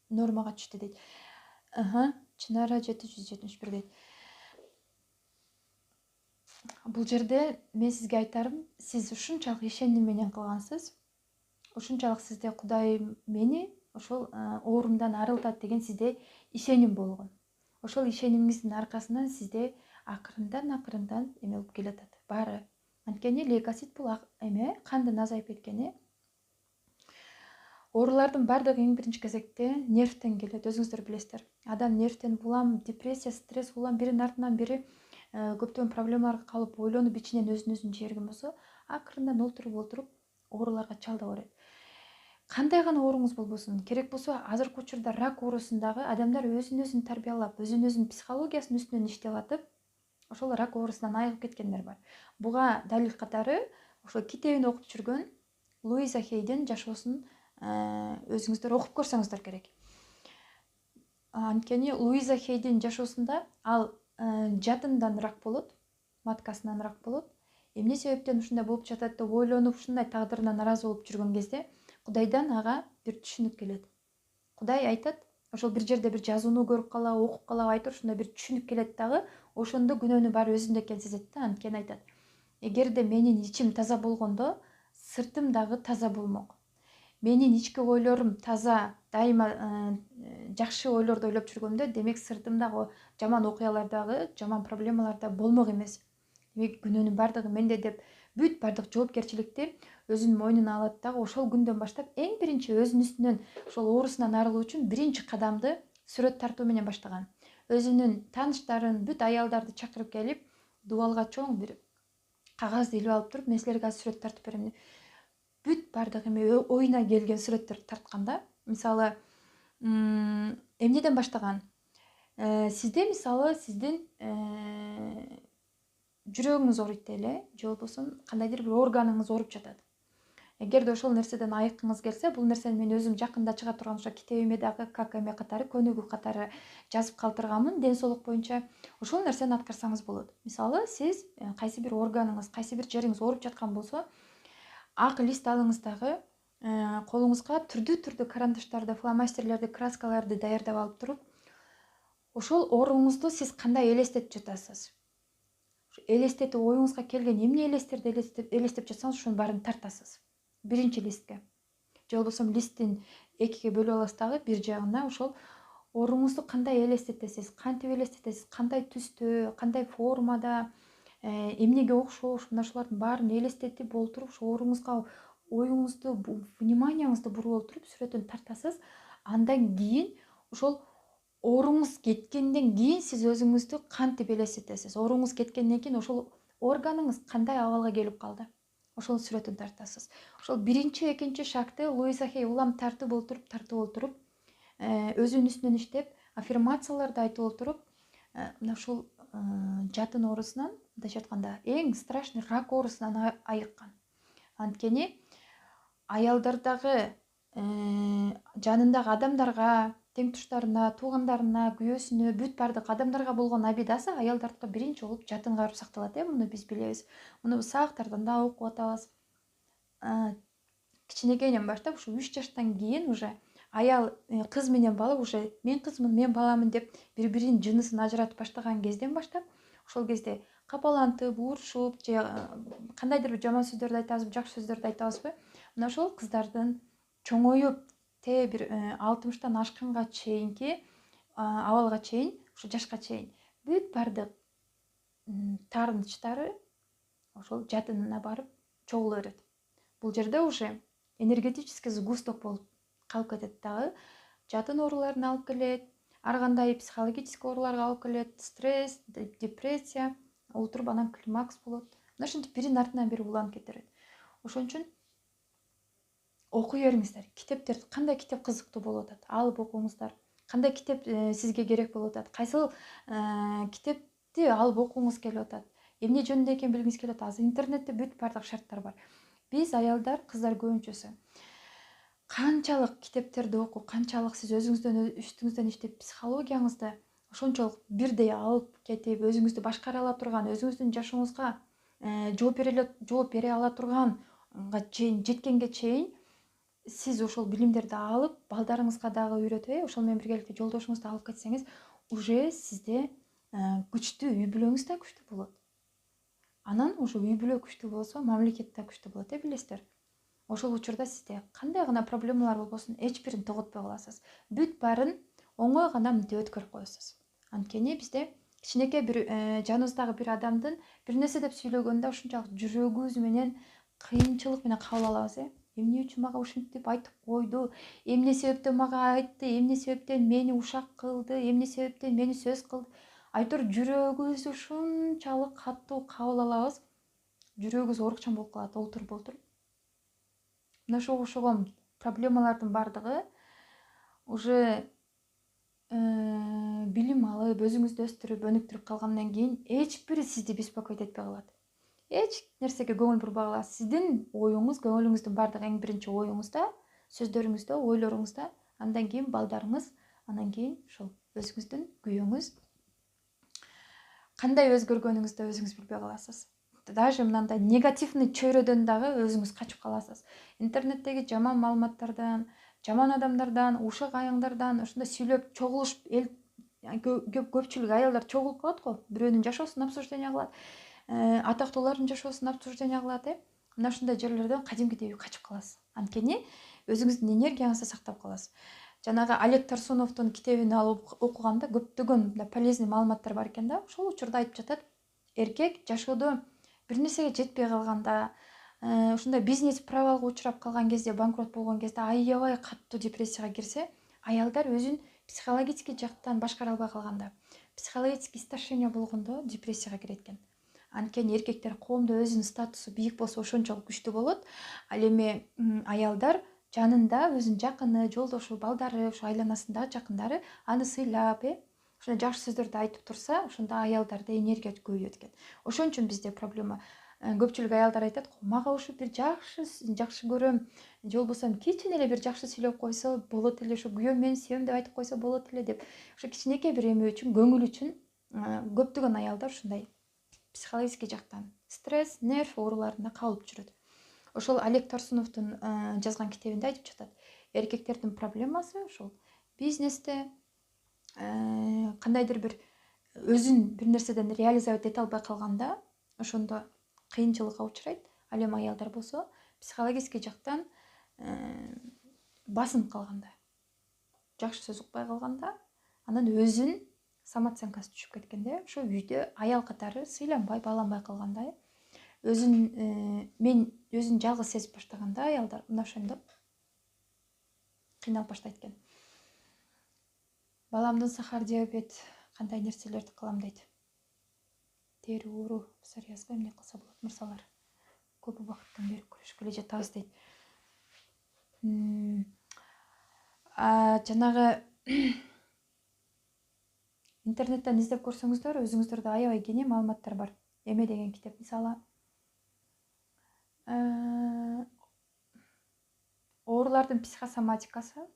нормага түштү дейт. Чынара 771 дейт. Бул жерде мен сизге айтарым, сиз ушунчалык ишеним менен кылгансыз, ушунчалык сизде Кудай мени ошол оорумдан арылтат деген сизде ишеним болгон. Ошол ишенимиңиздин аркасынан сизде акырындан эме болуп келатат баары. Анткени лейкоцит бул кандын азайып кеткени. Оорулардын баардыгы эң биринчи кезекте нервтен келет, өзүңүздөр билесиздер. Адам нервтен улам, депрессия, стресс улам биринин артынан бири көптөгөн проблемаларга калып, ойлонуп ичинен өзүн жиберген болсо, акырындан олтуруп ооруларга чалдыга берет. Кандай гана ооруңуз болбосун, керек болсо азыркы учурда рак оорусундагы адамдар өзүн тарбиялап, өзүнүн психологиясынын үстүнөн иштеп атып, ошол рак оорусунан айыгып кеткендер бар. Буга далил катары ошол китебин окуп жүргөн Луиза Хейдин жашоосун өзүңүздөр окуп көрсөңүздөр керек. Анткени Луиза Хейдин жашоосунда ал жадындан рак болот, маткасынан рак болот. Эмне себептен ушундай болуп жатат деп ойлонуп, ушундай тагдырына наразы болуп жүргөн кезде Кудайдан ага бир түшүнүк келет. Кудай айтат, ошол бир жерде бир жазууну көрүп калабы, окуп калабы, айтор ушундай бир түшүнүк келет дагы, ошондо күнөөнү баары өзүндө экенин сезет да. Анткени айтат, эгерде менин ичим таза болгондо, сыртым дагы таза болмок. Менин ички ойлорум таза, дайыма жакшы ойлорду ойлоп жүргөмдө, демек сыртым дагы жаман окуялар дагы, жаман проблемалар да болмок эмес. Демек күнөөнүн баардыгы менде деп бүт баардык жоопкерчиликти өзүнүн мойнуна алат дагы ошол күндөн баштап эң биринчи өзүнүн үстүнөн ошол оорусунан арылуу үчүн биринчи кадамды сүрөт тартуу менен баштаган. Өзүнүн тааныштарын, бүт аялдарды чакырып келип, дубалга чоң бир кагазды илип алып туруп, мен силерге азыр сүрөт тартып берем. Бүт баардык эме оюна келген сүрөттөрдү тарткан да. Мисалы, эмнеден баштаган? Сизде мисалы сиздин жүрөгүңүз ооруйт эле, же болбосо кандайдыр бир органыңыз ооруп жатат. Эгерде ошол нерседен айыккыңыз келсе, бул нерсени мен өзүм жакында чыга турган ошо китебиме дагы как эме катары, көнүгүү катары жазып калтырганмын, ден соолук боюнча. Ошол нерсени аткарсаңыз болот. Мисалы, сиз кайсы бир органыңыз, кайсы бир жериңиз ооруп жаткан болсо, ак лист алыңыздагы колуңузга түрдүү карандаштарды, фломастерлерди, краскаларды даярдап алып туруп, ошол орууңузду сиз кандай элестетип жатасыз? Элестетип оюңузга келген эмне элестерди элестеп жатсаңыз ошонун баарын тартасыз. Биринчи листке. Же болбосо листтин экиге бөлүп аласыз дагы, бир жагына ошол орууңузду кандай элестетесиз, кантип элестетесиз, кандай түстө, кандай формада, эмнеге окшош, мына ошолордун баарын элестетип олтуруп, ошо орууңузга оюңузду, вниманияңызды буруп олтуруп сүрөтүн тартасыз. Андан кийин ошол орууңуз кеткенден кийин сиз өзүңүздү кантип элестетесиз? Орууңуз кеткенден кийин ошол органыңыз кандай абалга келип калды? Ошол сүрөтүн тартасыз. Ошол биринчи, экинчи шагты Луиза Хей улам тартып олтуруп, өзүнүн үстүнөн иштеп, аффирмацияларды айтып олтуруп, мына ушул жатын оорусунан, мындайча айтканда, эң страшный рак оорусунан айыккан. Анткени аялдардагы жанындагы адамдарга, тең туштарына, туугандарына, күйөөсүнө, бүт баардык адамдарга болгон обидасы аялдардыкы биринчи болуп жатынга барып сакталат. Муну биз билебиз. Муну биз сабактардан да окуп атабыз. Кичинекейинен баштап ушу 3 жаштан кийин уже аял кыз менен бала уже мен кызмын, мен баламын деп бири-биринин жынысын ажыратып баштаган кезден баштап ошол кезде капалантып, урушуп же кандайдыр бир жаман сөздөрдү айтабызбы, жакшы сөздөрдү айтабызбы? Мына ошол кыздардын чоңоюп бир 60-тан ашканга чейинки абалга чейин, ушу жашка чейин бүт баардык таарынычтары ошол жатынына барып чогула берет. Бул жерде уже энергетический сгусток болуп калып кетет дагы. Жатын ооруларына алып келет, ар кандай психологический ооруларга алып келет, стресс, депрессия, олтуруп анан климакс болот. Мына ушинтип биринин артынан бири уланып кете берет. Ошон үчүн окуй бериңиздер. Китептерди, кандай китеп кызыктуу болуп атат, алып окуңуздар. Кандай китеп сизге керек болуп атат, кайсыл китепти алып окуңуз келип атат, эмне жөнүндө экенин билгиңиз келип атат. Азыр интернетте бүт баардык шарттар бар. Биз аялдар, кыздар көбүнчөсү канчалык китептерди окуп, канчалык сиз үстүңүздөн иштеп, психологияңызды ошончолук бирдей алып кетип, өзүңүздү башкара ала турган, өзүңүздүн жашооңузга жооп бере ала турганга чейин жеткенге чейин сиз ошол билимдерди алып, балдарыңызга дагы үйрөтүп, ошол менен биргеликте жолдошуңузду алып кетсеңиз, уже сизде күчтүү, үй бүлөңүз да күчтүү болот. Анан ошо үй бүлө күчтүү болсо, мамлекет да күчтүү болот, билесиздер. Ошол учурда сизде кандай гана проблемалар болбосун, эч бирин тоготпой каласыз. Бүт баарын оңой гана мынтип өткөрүп коесуз. Анткени бизде кичинекей бир жаныбыздагы бир адамдын бир нерсе деп сүйлөгөндө ушунчалык жүрөгүбүз менен кыйынчылык менен кабыл алабыз. Эмне үчүн мага ушинтип айтып койду? Эмне себептен мага айтты? Эмне себептен мени ушак кылды? Эмне себептен мени сөз кылды? Айтор жүрөгүбүздү ушунчалык катуу кабыл алабыз. Жүрөгүбүз оорукчан болуп калат олтуруп. Мына ошого окшогон проблемалардын баардыгы уже билим алып, өзүңүздү өстүрүп, өнүктүрүп калгандан кийин эч бири сизди беспокоить этпей калат. Эч нерсеге көңүл бурбай каласыз. Сиздин оюңуз, көңүлүңүздүн баардыгы эң биринчи оюңузда, сөздөрүңүздө, ойлоруңузда, андан кийин балдарыңыз, андан кийин ошол өзүңүздүн күйөөңүз кандай өзгөргөнүңүздү өзүңүз билбей каласыз. Даже мындай негативный чөйрөдөн дагы өзүңүз качып каласыз. Интернеттеги жаман маалыматтардан, жаман адамдардан, ушак аяңдардан ушундай сүйлөп чогулушуп көпчүлүк аялдар чогулуп калат го. Бирөөнүн жашоосун обсуждение кылат, атактуулардын жашоосун обсуждение кылат. Мына ушундай жерлерден кадимкидей качып каласыз. Анткени өзүңүздүн энергияңызды сактап каласыз. Жанагы Олег Тарсуновдун китебин алып окуганда көптөгөн полезный маалыматтар бар экен да. Ошол учурда айтып жатат, эркек жашоодо бир нерсеге жетпей калганда, ушундай бизнес провалга учурап калган кезде, банкрот болгон кезде, аябай катуу депрессияга кирсе, аялдар өзүн психологический жактан башкара албай калганда, психологический истощение болгондо депрессияга кирет экен. Анткени эркектер коомдо өзүнүн статусу бийик болсо ошончолук күчтүү болот. Ал эми аялдар жанында өзүнүн жакыны, жолдошу, балдары, ошо айланасындагы жакындары аны сыйлап, ошондой жакшы сөздөрдү айтып турса, ошондо аялдарда энергия көбөйөт экен. Ошон үчүн бизде проблема. Көпчүлүк аялдар айтат, мага ушу бир жакшы көрөм, же болбосо кичине эле бир жакшы сүйлөп койсо болот эле, ушу күйөөм мени севем деп айтып койсо болот эле деп. Ошо кичинекей бир эме үчүн, көңүл үчүн көптөгөн аялдар ушундай психологический жактан стресс, нерв ооруларына кабылып жүрөт. Ошол Олег Тарсуновдун жазган китебинде айтып жатат, эркектердин проблемасы ошол бизнесте, кандайдыр бир өзүн бир нерседен реализовать эте албай калганда ошондо кыйынчылыкка учурайт. Ал эми аялдар болсо психологический жактан басынып калганда, жакшы сөз укпай калганда, анан өзүн самооценкасы түшүп кеткенде, ошо үйдө аял катары сыйланбай, бааланбай калганда, мен өзүн жалгыз сезип баштаганда аялдар мына ошондо кыйналып баштайт экен. Баламдын сахар диабет, кандай нерселерди кылам дейт. Тери оору, псориазга эмне кылса болот? Мырзалар, көп убакыттан бери күрөшүп келе жатабыз дейт. Жанагы интернеттен издеп көрсөңүздөр, өзүңүздөрдө аябай кене маалыматтар бар. Эме деген китеп мисалы. Оорулардын психосоматикасы.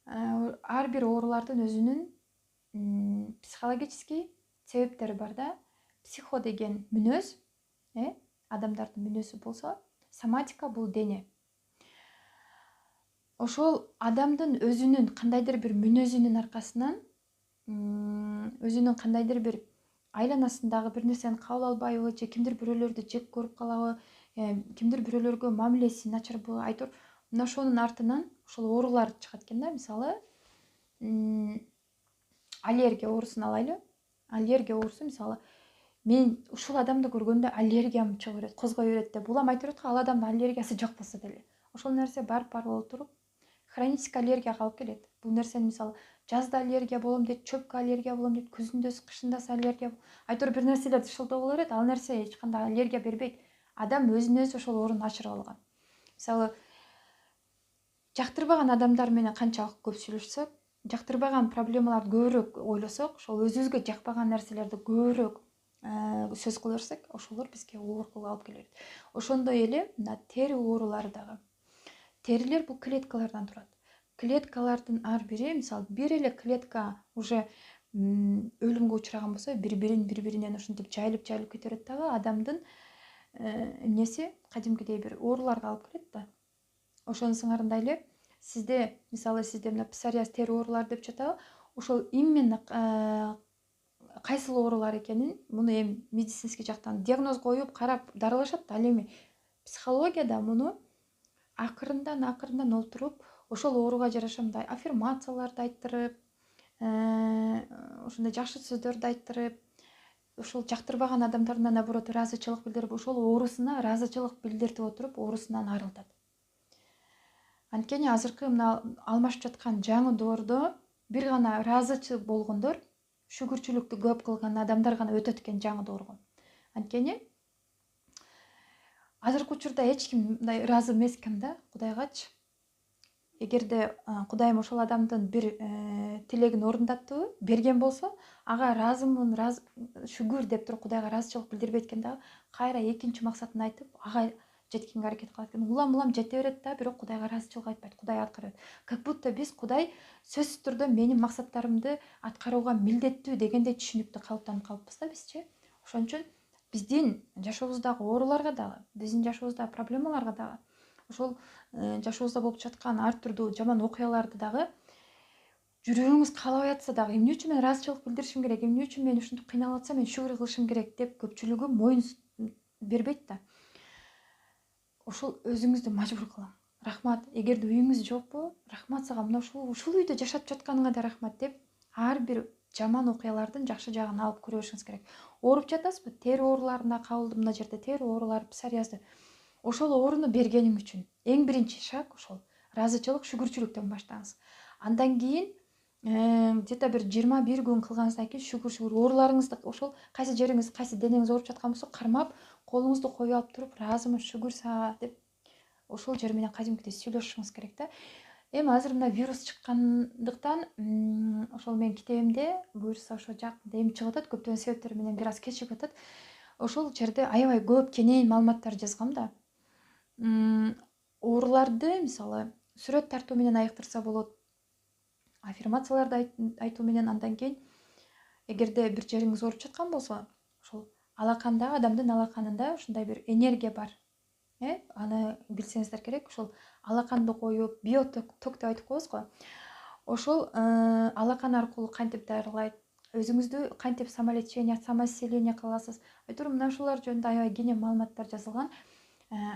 Ар бир оорулардын өзүнүн психологический себептери бар да. Психо деген мүнөз, адамдардын мүнөзү болсо, соматика бул дене. Ошол адамдын өзүнүн кандайдыр бир мүнөзүнүн аркасынан өзүнүн кандайдыр бир айланасындагы бир нерсени кабыл албайбы, же кимдир бирөөлөрдү жек көрүп калабы, кимдир бирөөлөргө мамилеси начарбы, айтор мына ошонун артынан ошол оорулар чыгат экен да. Мисалы, аллергия оорусун алайлы. Аллергия оорусу мисалы, мен ушул адамды көргөндө аллергиям чыга берет, козгой берет деп улам айтып берет го, ал адамдын аллергиясы жок болсо деле. Ошол нерсе барып боло туруп хронический аллергияга алып келет. Бул нерсени мисалы жазда аллергия болом дейт, чөпкө аллергия болом дейт, күзүндө, кышындасы аллергия. Айтор бир нерселер дышылдоо боло берет, ал нерсе эч кандай аллергия бербейт. Адам өзүнө өзү ошол ооруну ачырып алган. Мисалы, жактырбаган адамдар менен канчалык көп сүйлөшсөк, жактырбаган проблемаларды көбүрөөк ойлосок, ошол өзүбүзгө жакпаган нерселерди көбүрөөк сөз кыла берсек, ошолор бизге ооруга алып келет. Ошондой эле мына тери оорулары дагы. Терилер бул клеткалардан турат. Клеткалардын ар бири, мисалы, бир эле клетка уже өлүмгө учураган болсо, бири-биринен ушинтип жайылып кете берет дагы, адамдын эмнеси кадимкидей бир ооруларга алып келет да. Ошонун сыңарында эле сизде, мисалы, сизде мына псориаз, тери оорулары деп жатабы, ошол именно кайсыл оорулар экенин муну эми медицинский жактан диагноз коюп, карап дарылашат. Ал эми психологияда муну акырындан олтуруп, ошол ооруга жараша мындай аффирмацияларды айттырып, ошондой жакшы сөздөрдү айттырып, ошол жактырбаган адамдардан наоборот ыраазычылык билдирип, ошол оорусуна ыраазычылык билдиртип отуруп, оорусунан арылтат. Анткени азыркы мына алмашып жаткан жаңы доордо бир гана ыраазычы болгондор, шүгүрчүлүктү көп кылган адамдар гана өтөт экен жаңы доорго. Анткени азыркы учурда эч ким мындай ыраазы эмес экен да Кудайгачы. Эгерде Кудайым ошол адамдын бир тилегин орундаттыбы, берген болсо, ага ыраазымын, шүгүр деп туруп Кудайга ыраазычылык билдирбейт экен да, кайра экинчи максатын айтып, ага жеткенге аракет кылат экен. Улам жете берет да, бирок Кудайга ыраазычылык айтпайт, Кудай аткарат. Как будто биз Кудай сөзсүз түрдө менин максаттарымды аткарууга милдеттүү дегендей түшүнүктө калыптанып калыппыз да бизчи. Ошон үчүн биздин жашообуздагы ооруларга дагы, биздин жашообуздагы проблемаларга дагы, ошол жашообузда болуп жаткан ар түрдүү жаман окуяларды дагы жүрөгүңүз каалабай атса дагы, эмне үчүн мен ыраазычылык билдиришим керек, эмне үчүн мен ушинтип кыйналып атсам мен шүгүр кылышым керек деп көпчүлүгү моюн бербейт да. Ошол өзүңүздү мажбур кылам. Рахмат, эгерде үйүңүз жокпу, рахмат сага, мына ушул үйдө жашап жатканыңа да рахмат деп, ар бир жаман окуялардын жакшы жагын алып көрө беришиңиз керек. Ооруп жатасызбы? Тери ооруларына кабылды, мына жерде тери оорулары, псориазды. Ошол ооруну бергениң үчүн эң биринчи шаг ошол ыраазычылык, шүгүрчүлүктөн баштаңыз. Андан кийин где-то бир 21 күн кылганыңыздан кийин шүгүр ооруларыңызды, ошол кайсы жериңиз, кайсы денеңиз ооруп жаткан болсо, кармап, колуңузду коюп алып туруп, ыраазымын, шүгүр сага деп, ошол жер менен кадимкидей сүйлөшүшүңүз керек да. Эми азыр мына вирус чыккандыктан, ошол менин китебимде буюрса ошо жакында эми чыгып атат, көптөгөн себептер менен бир аз кечигип атат. Ошол жерде аябай көп кенен маалыматтар жазгам да. Ооруларды мисалы сүрөт тартуу менен айыктырса болот, аффирмацияларды айтуу менен. Андан кийин эгерде бир жериңиз ооруп жаткан болсо, ошол алаканда, адамдын алаканында ушундай бир энергия бар. Аны билсеңиздер керек. Ошол алаканды коюп, биоток деп айтып коебуз го. ошол алакан аркылуу кантип дарылайт, өзүңүздү кантип самоисцеление кыласыз, айтор мына ушулар жөнүндө аябай кеңири маалыматтар жазылган.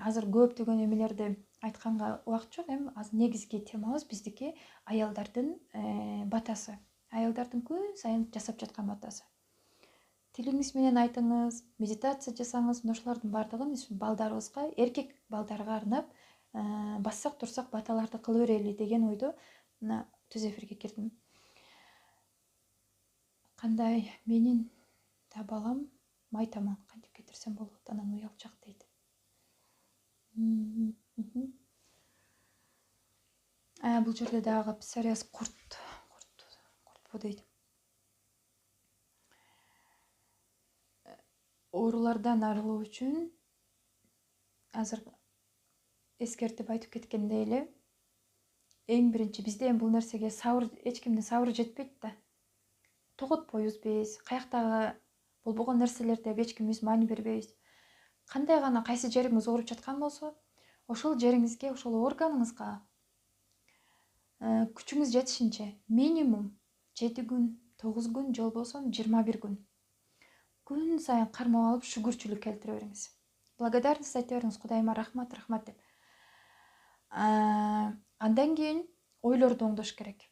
Азыр көптөгөн эмелерди айтканга убакыт жок. Эми азыр негизги темабыз биздики аялдардын батасы, аялдардын күн сайын жасап жаткан батасы. Тилиңиз менен айтыңыз, медитация жасаңыз, мына ушулардын баардыгын балдарыбызга, эркек балдарга арнап бассак турсак баталарды кыла берели деген ойдо мына түз эфирге кирдим. Кандай менин да балам май тамак кантип кетирсем болот, анан уялчак дейт. Бул жерде дагы псориаз куртпу дейт. Оорулардан арылуу үчүн азыр эскертип айтып кеткендей эле, эң биринчи бизде эми бул нерсеге эч кимдин сабыры жетпейт да. Тоготпойбуз биз, каяктагы болбогон нерселерде эч кимибиз маани бербейбиз. Кандай гана кайсы жериңиз ооруп жаткан болсо, ошол жериңизге, ошол органыңызга күчүңүз жетишинче минимум 7 күн, 9 күн, же болбосо 21 күн күн сайын кармап алып шүгүрчүлүк келтире бериңиз. Благодарность айта бериңиз, Кудайыма рахмат, рахмат деп. Андан кийин ойлорду оңдош керек.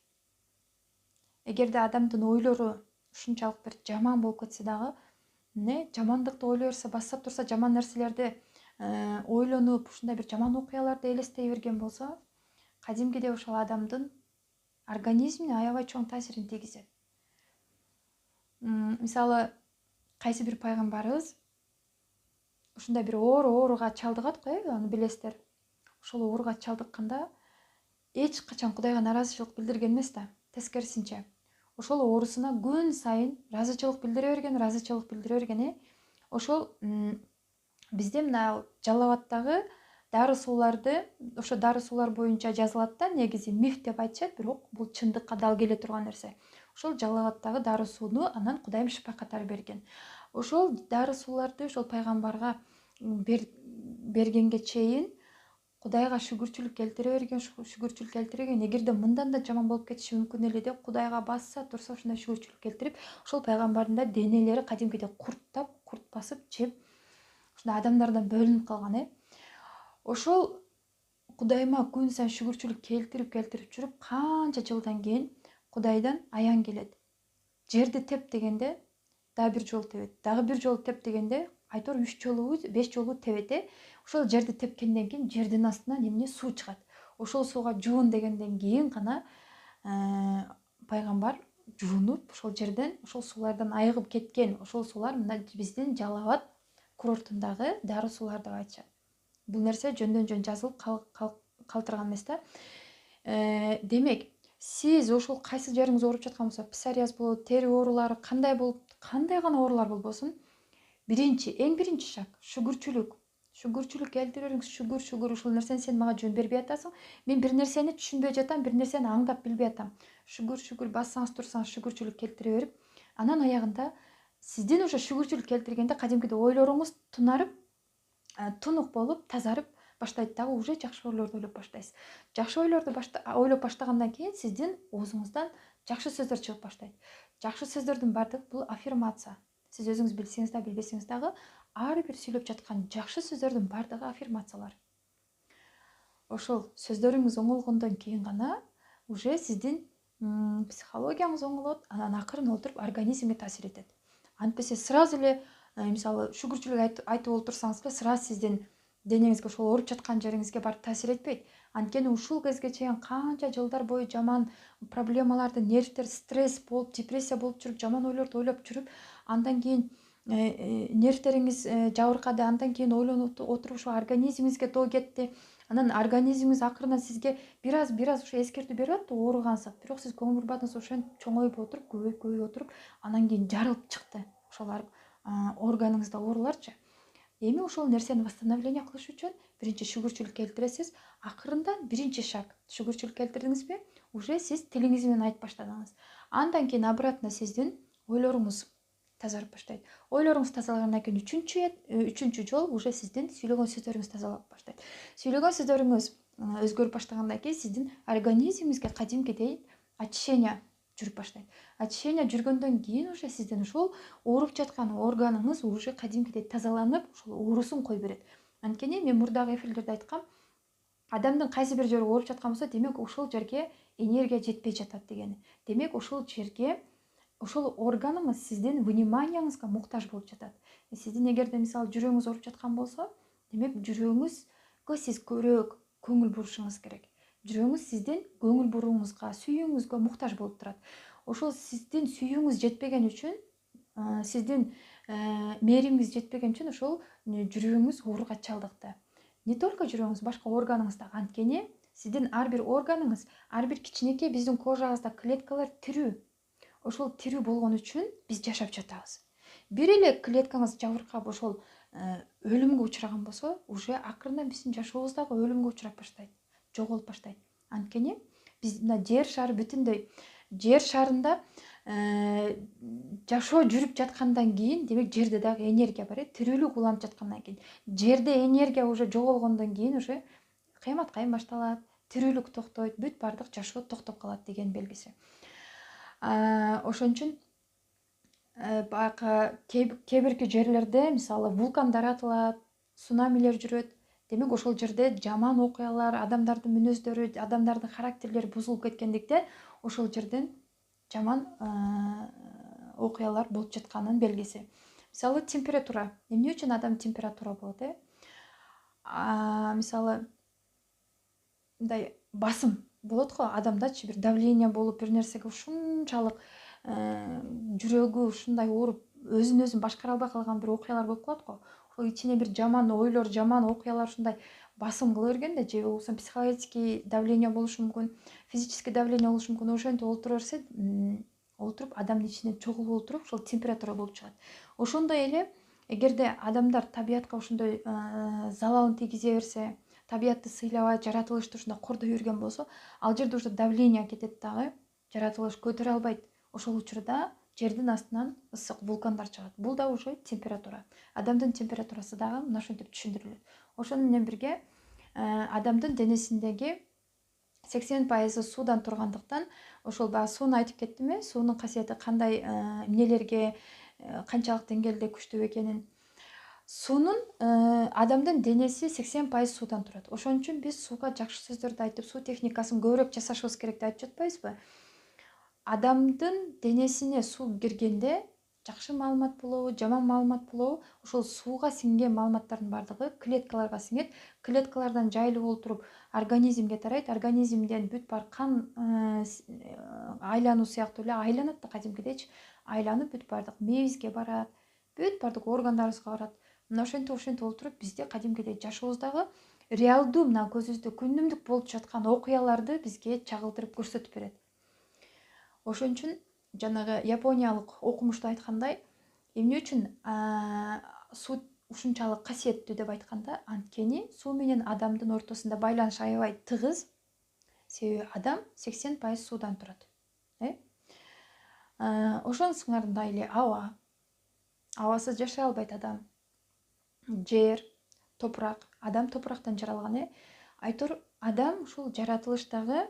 Эгерде адамдын ойлору ушунчалык бир жаман болуп кетсе дагы, жамандыкты ойлой берсе, баса турса жаман нерселерди ойлонуп, ушундай бир жаман окуяларды элестей берген болсо, кадимкидей ошол адамдын организмине аябай чоң таасирин тийгизет. Мисалы, кайсы бир пайгамбарыбыз ушундай бир ооруга чалдыгат го, аны билесиздер. Ошол ооруга чалдыкканда эч качан Кудайга наразычылык билдирген эмес да, тескерисинче. Ошол оорусуна күн сайын разычылык билдире берген. Ошол бизде мына Жалал-Абадтагы дары сууларды, ошо дары суулар боюнча жазылат да, негизи миф деп айтышат, бирок бул чындыкка дал келе турган нерсе. Ошол Жалал-Абадтагы дары сууну анан Кудайым шифа катары берген. Ошол дары сууларды ошол пайгамбарга бергенге чейин Кудайга шүгүрчүлүк келтире берген. Эгерде мындан да жаман болуп кетиши мүмкүн эле деп Кудайга баса турса ушундай шүгүрчүлүк келтирип, ошол пайгамбардын да денелери кадимкидей курт басып жеп, ушундай адамдардан бөлүнүп калган. Ошол Кудайыма күн сайын шүгүрчүлүк келтирип жүрүп, канча жылдан кийин Кудайдан аян келет. Жерди теп дегенде дагы бир жолу тебет. Дагы бир жолу теп дегенде айтор 3 жолу, 5 жолу тебет. Ошол жерди тепкенден кийин жердин астынан эмне суу чыгат. Ошол сууга жуун дегенден кийин гана пайгамбар жуунуп, ошол жерден, ошол суулардан айыгып кеткен. Ошол суулар мына биздин Жалал-Абад курортундагы дары суулар деп айтышат. Бул нерсе жөндөн жөн жазылып калтырган эмес да. Демек, сиз ошол кайсы жериңиз ооруп жаткан болсо, псориаз болот, тери оорулары кандай гана оорулар болбосун, эң биринчи шаг шүгүрчүлүк келтире бериңиз. Шүгүр, ушул нерсени сен мага жөн бербей атасың. Мен бир нерсени түшүнбөй жатам, бир нерсени аңдап билбей атам. Шүгүр, бассаңыз турсаңыз шүгүрчүлүк келтире берип, анан аягында сиздин ошо шүгүрчүлүк келтиргенде кадимкидей ойлоруңуз тунарып, тунук болуп, тазарып баштайт дагы, уже жакшы ойлорду ойлоп баштайсыз. Жакшы ойлорду ойлоп баштагандан кийин сиздин оозуңуздан жакшы сөздөр чыгып баштайт. Жакшы сөздөрдүн баардыгы бул аффирмация. Сиз өзүңүз билсеңиз да, билбесеңиз дагы, ар бир сүйлөп жаткан жакшы сөздөрдүн баардыгы аффирмациялар. Ошол сөздөрүңүз оңолгондон кийин гана уже сиздин психологияңыз оңолот, анан акырын отуруп организмге таасир этет. Антпесе сразу эле, мисалы, шүгүрчүлүк айтып олтурсаңыз эле, сразу сиздин денеңизге, ошол ооруп жаткан жериңизге барып таасир этпейт. Анткени ушул кезге чейин канча жылдар бою жаман проблемаларды, нервтер, стресс болуп, депрессия болуп жүрүп, жаман ойлорду ойлоп жүрүп, андан кийин нервтериңиз жабыркады, андан кийин ойлонуп отуруп ошо организмиңизге доо кетти. Анан организмиңиз акырынан сизге бир аз ошо эскертүү берип атты, ооругансыз. Бирок сиз көңүл бурбадыңыз, ошентип чоңоюп отуруп, көбөйүп отуруп, анан кийин жарылып чыкты ошол органыңызда ооруларчы. Эми ошол нерсени восстановление кылыш үчүн биринчи шүгүрчүлүк келтиресиз. Акырындан биринчи шаг шүгүрчүлүк келтирдиңизби, уже сиз тилиңиз менен айтып баштадыңыз. Андан кийин обратно сиздин ойлоруңуз тазарып баштайт. Ойлоруңуз тазалагандан кийин үчүнчү жол уже сиздин сүйлөгөн сөздөрүңүз тазалап баштайт. Сүйлөгөн сөздөрүңүз өзгөрүп баштагандан кийин сиздин организмиңизге кадимкидей очищение жүрүп баштайт. Очищение жүргөндөн кийин уже сиздин ошол ооруп жаткан органыңыз уже кадимкидей тазаланып, ошол оорусун кой берет. Анткени мен мурдагы эфирлерде айткам, адамдын кайсы бир жери ооруп жаткан болсо, демек ошол жерге энергия жетпей жатат дегени. Демек ошол жерге ошол органыңыз сиздин вниманияңызга муктаж болуп жатат. Сиздин эгерде мисалы жүрөгүңүз ооруп жаткан болсо, демек жүрөгүңүзгө сиз көбүрөөк көңүл бурушуңуз керек. Жүрөгүңүз сиздин көңүл бурууңузга, сүйүүңүзгө муктаж болуп турат. Ошол сиздин сүйүүңүз жетпеген үчүн, сиздин мээримиңиз жетпеген үчүн ошол жүрөгүңүз ооруга чалдыкты. Не только жүрөгүңүз, башка органыңыз да. Анткени сиздин ар бир органыңыз, ар бир кичинекей биздин кожабызда клеткалар тирүү. Ошол тирүү болгон үчүн биз жашап жатабыз. Бир эле клеткаңыз жабыркап ошол өлүмгө учураган болсо, уже акырындан биздин жашообуз дагы өлүмгө учурап баштайт, жоголуп баштайт. Анткени биз мына жер шары бүтүндөй, жер шарында жашоо жүрүп жаткандан кийин, демек жерде дагы энергия бар, тирүүлүк уланып жаткандан кийин, жерде энергия уже жоголгондон кийин уже кыямат кайым башталат, тирүүлүк токтойт, бүт баардык жашоо токтоп калат деген белгиси. Ошон үчүн баягы кээ бирки жерлерде мисалы вулкандар атылат, цунамилер жүрөт. Демек ошол жерде жаман окуялар, адамдардын мүнөздөрү, адамдардын характерлери бузулуп кеткендиктен ошол жерден жаман окуялар болуп жатканын белгиси. Мисалы температура. Эмне үчүн адам температура болот? Мисалы мындай басым болот го, адамдачы бир давление болуп, бир нерсеге ушунчалык жүрөгү ушундай ооруп, өзүн өзү башкара албай калган бир окуялар болуп калат го. Ошол ичине бир жаман ойлор, жаман окуялар ушундай басым кыла бергенде, же болбосо психологический давление болушу мүмкүн, физический давление болушу мүмкүн. Ошентип олтура берсе, олтуруп адамдын ичинен чогулуп олтуруп, ошол температура болуп чыгат. Ошондой эле эгерде адамдар табиятка ошондой залалын тийгизе берсе, табиятты сыйлабай, жаратылышты ушундай кордой берген болсо, ал жерде уже давление кетет дагы, жаратылыш көтөрө албайт. Ошол учурда жердин астынан ысык вулкандар чыгат. Бул да уже температура. Адамдын температурасы дагы мына ошентип түшүндүрүлөт. Ошону менен бирге адамдын денесиндеги 80% суудан тургандыктан, ошол баягы сууну айтып кеттим, суунун касиети кандай, эмнелерге канчалык деңгээлде күчтүү экенин. Суунун адамдын денеси 80% суудан турат. Ошон үчүн биз сууга жакшы сөздөрдү айтып, суу техникасын көбүрөөк жасашыбыз керек деп айтып жатпайбызбы? Адамдын денесине суу киргенде жакшы маалымат болобу, жаман маалымат болобу, ошол сууга сиңген маалыматтардын баардыгы клеткаларга сиңет. Клеткалардан жайылып олтуруп организмге тарайт. Организмден бүт бар кан айлануу сыяктуу эле айланат да, кадимкидейчи айланып бүт баардык мээбизге барат, бүт баардык органдарыбызга барат. Мына ошентип олтуруп бизде кадимкидей жашообуздагы реалдуу мына көзүбүздө күнүмдүк болуп жаткан окуяларды бизге чагылдырып көрсөтүп берет. Ошон үчүн жанагы япониялык окумушту айткандай, эмне үчүн суу ушунчалык касиеттүү деп айтканда, анткени суу менен адамдын ортосунда байланыш аябай тыгыз. Себеби адам 80% суудан турат. Ошонун сыңарындай эле аба. Абасыз жашай албайт адам. Жер, топурак. Адам топурактан жаралган. Айтор адам ушул жаратылыштагы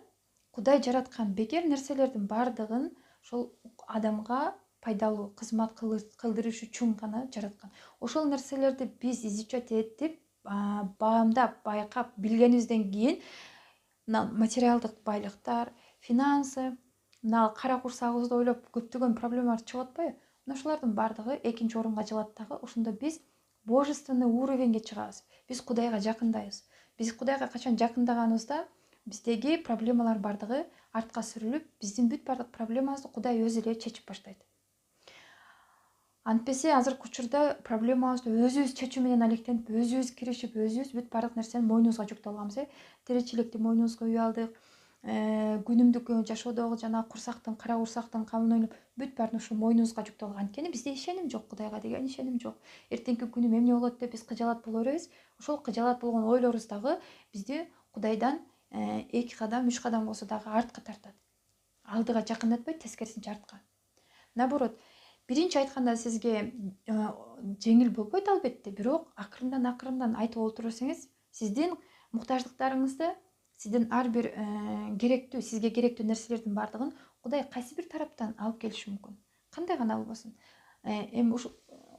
Кудай жараткан бекер нерселердин баардыгын ошол адамга пайдалуу кызмат кылдырыш үчүн гана жараткан. Ошол нерселерди биз изучать этип, баамдап, байкап билгенибизден кийин мына материалдык байлыктар, финансы, мына кара курсагыбызды ойлоп көптөгөн проблемалар чыгып атпайбы? Мына ошолордун баардыгы экинчи орунга жылат дагы. Ошондо биз божественный уровеньге чыгабыз. Биз Кудайга жакындайбыз. Биз Кудайга качан жакындаганыбызда биздеги проблемалар баардыгы артка сүрүлүп, биздин бүт баардык проблемабызды Кудай өзү эле чечип баштайт. Антпесе азыркы учурда проблемабызды өзүбүз чечүү менен алектенип, өзүбүз киришип, өзүбүз бүт баардык нерсени мойнубузга жүктөп алганбыз. Тиричиликти мойнубузга үйүп алдык. Күнүмдүк жашоодогу жана курсактын, кара курсактын камын ойлоп, бүт баарын ушу мойнубузга жүктөп алган. Анткени бизде ишеним жок, Кудайга деген ишеним жок. Эртеңки күнүм эмне болот деп биз кыжаалат боло беребиз. Ошол кыжаалат болгон ойлорубуз дагы бизди Кудайдан 2 кадам, 3 кадам болсо дагы артка тартат. Алдыга жакындатпайт, тескерисинче артка. Наоборот, биринчи айтканда сизге жеңил болбойт албетте, бирок акырындан айтып олтура берсеңиз, сиздин муктаждыктарыңызды, сиздин ар бир керектүү, сизге керектүү нерселердин баардыгын Кудай кайсы бир тараптан алып келиши мүмкүн. Кандай гана болбосун. Эми ушул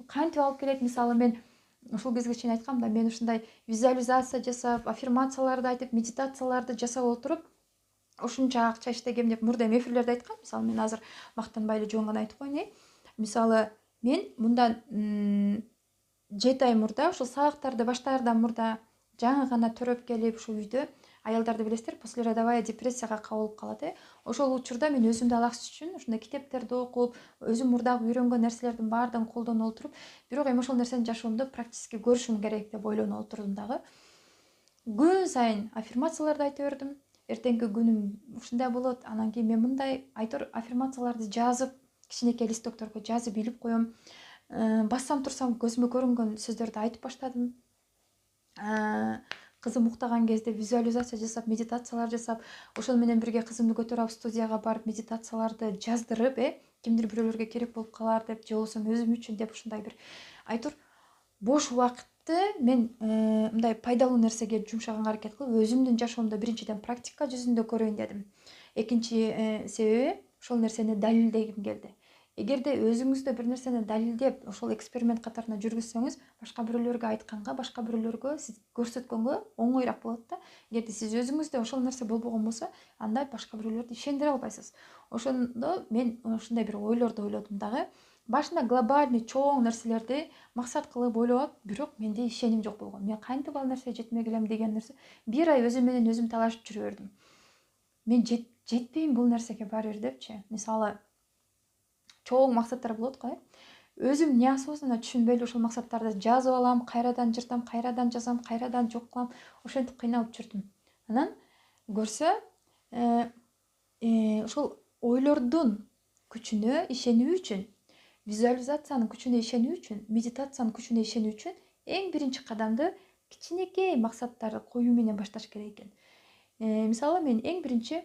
кантип алып келет? Мисалы мен ушул кезге чейин айткам да, мен ушундай визуализация жасап, аффирмацияларды айтып, медитацияларды жасап отуруп ушунча акча иштегем деп мурда эми эфирлерде айткам. Мисалы мен азыр мактанбай эле жоон гана айтып коеюн. Мисалы мен мындан 7 ай мурда, ушул сабактарды баштаардан мурда жаңы гана төрөп келип, ушул үйдө аялдарды билесиздер, послеродовая депрессияга кабылып калат. Ошол учурда мен өзүмдү алаксыз үчүн ушундай китептерди окуп, өзүм мурдагы үйрөнгөн нерселердин баардыгын колдоно отуруп, бирок эми ошол нерсени жашоомдо практически көрүшүм керек деп ойлоно отурдум дагы. Күн сайын аффирмацияларды айта бердим. Эртеңки күнүм ушундай болот, анан кийин мен мындай айтор аффирмацияларды жазып, кичинекей листокторго жазып илип коем. Бассам турсам көзүмө көрүнгөн сөздөрдү айтып баштадым. Кызым уктаган кезде визуализация жасап, медитациялар жасап, ошол менен бирге кызымды көтөрүп алып студияга барып медитацияларды жаздырып, кимдир бирөөлөргө керек болуп калар деп, же болбосо өзүм үчүн деп ушундай бир айтор бош убакытты мен мындай пайдалуу нерсеге жумшаганга аракет кылып, өзүмдүн жашоомдо биринчиден практика жүзүндө көрөйүн дедим. Экинчи себеби ошол нерсени далилдегим келди. Эгерде өзүңүздө бир нерсени далилдеп, ошол эксперимент катарында жүргүзсөңүз, башка бирөөлөргө айтканга, башка бирөөлөргө сиз көрсөткөнгө оңоюраак болот да. Эгерде сиз өзүңүздө ошол нерсе болбогон болсо, анда башка бирөөлөрдү ишендире албайсыз. Ошондо мен ушундай бир ойлорду ойлодум дагы. Башында глобальный чоң нерселерди максат кылып ойлоп, бирок менде ишеним жок болгон. Мен кантип ал нерсеге жетмек элем деген нерсе. Бир ай өзүм менен өзүм талашып жүрө бердим. Мен жетпейм бул нерсеге баары бир депчи. Мисалы, чоң максаттар болот го. Өзүм неосознанно түшүнбөй эле ошол максаттарды жазып алам, кайрадан жыртам, кайрадан жазам, кайрадан жок кылам. Ошентип кыйналып жүрдүм. Анан көрсө, ошол ойлордун күчүнө ишенүү үчүн, визуализациянын күчүнө ишенүү үчүн, медитациянын күчүнө ишенүү үчүн эң биринчи кадамды кичинекей максаттарды коюу менен башташ керек экен. Мисалы мен эң биринчи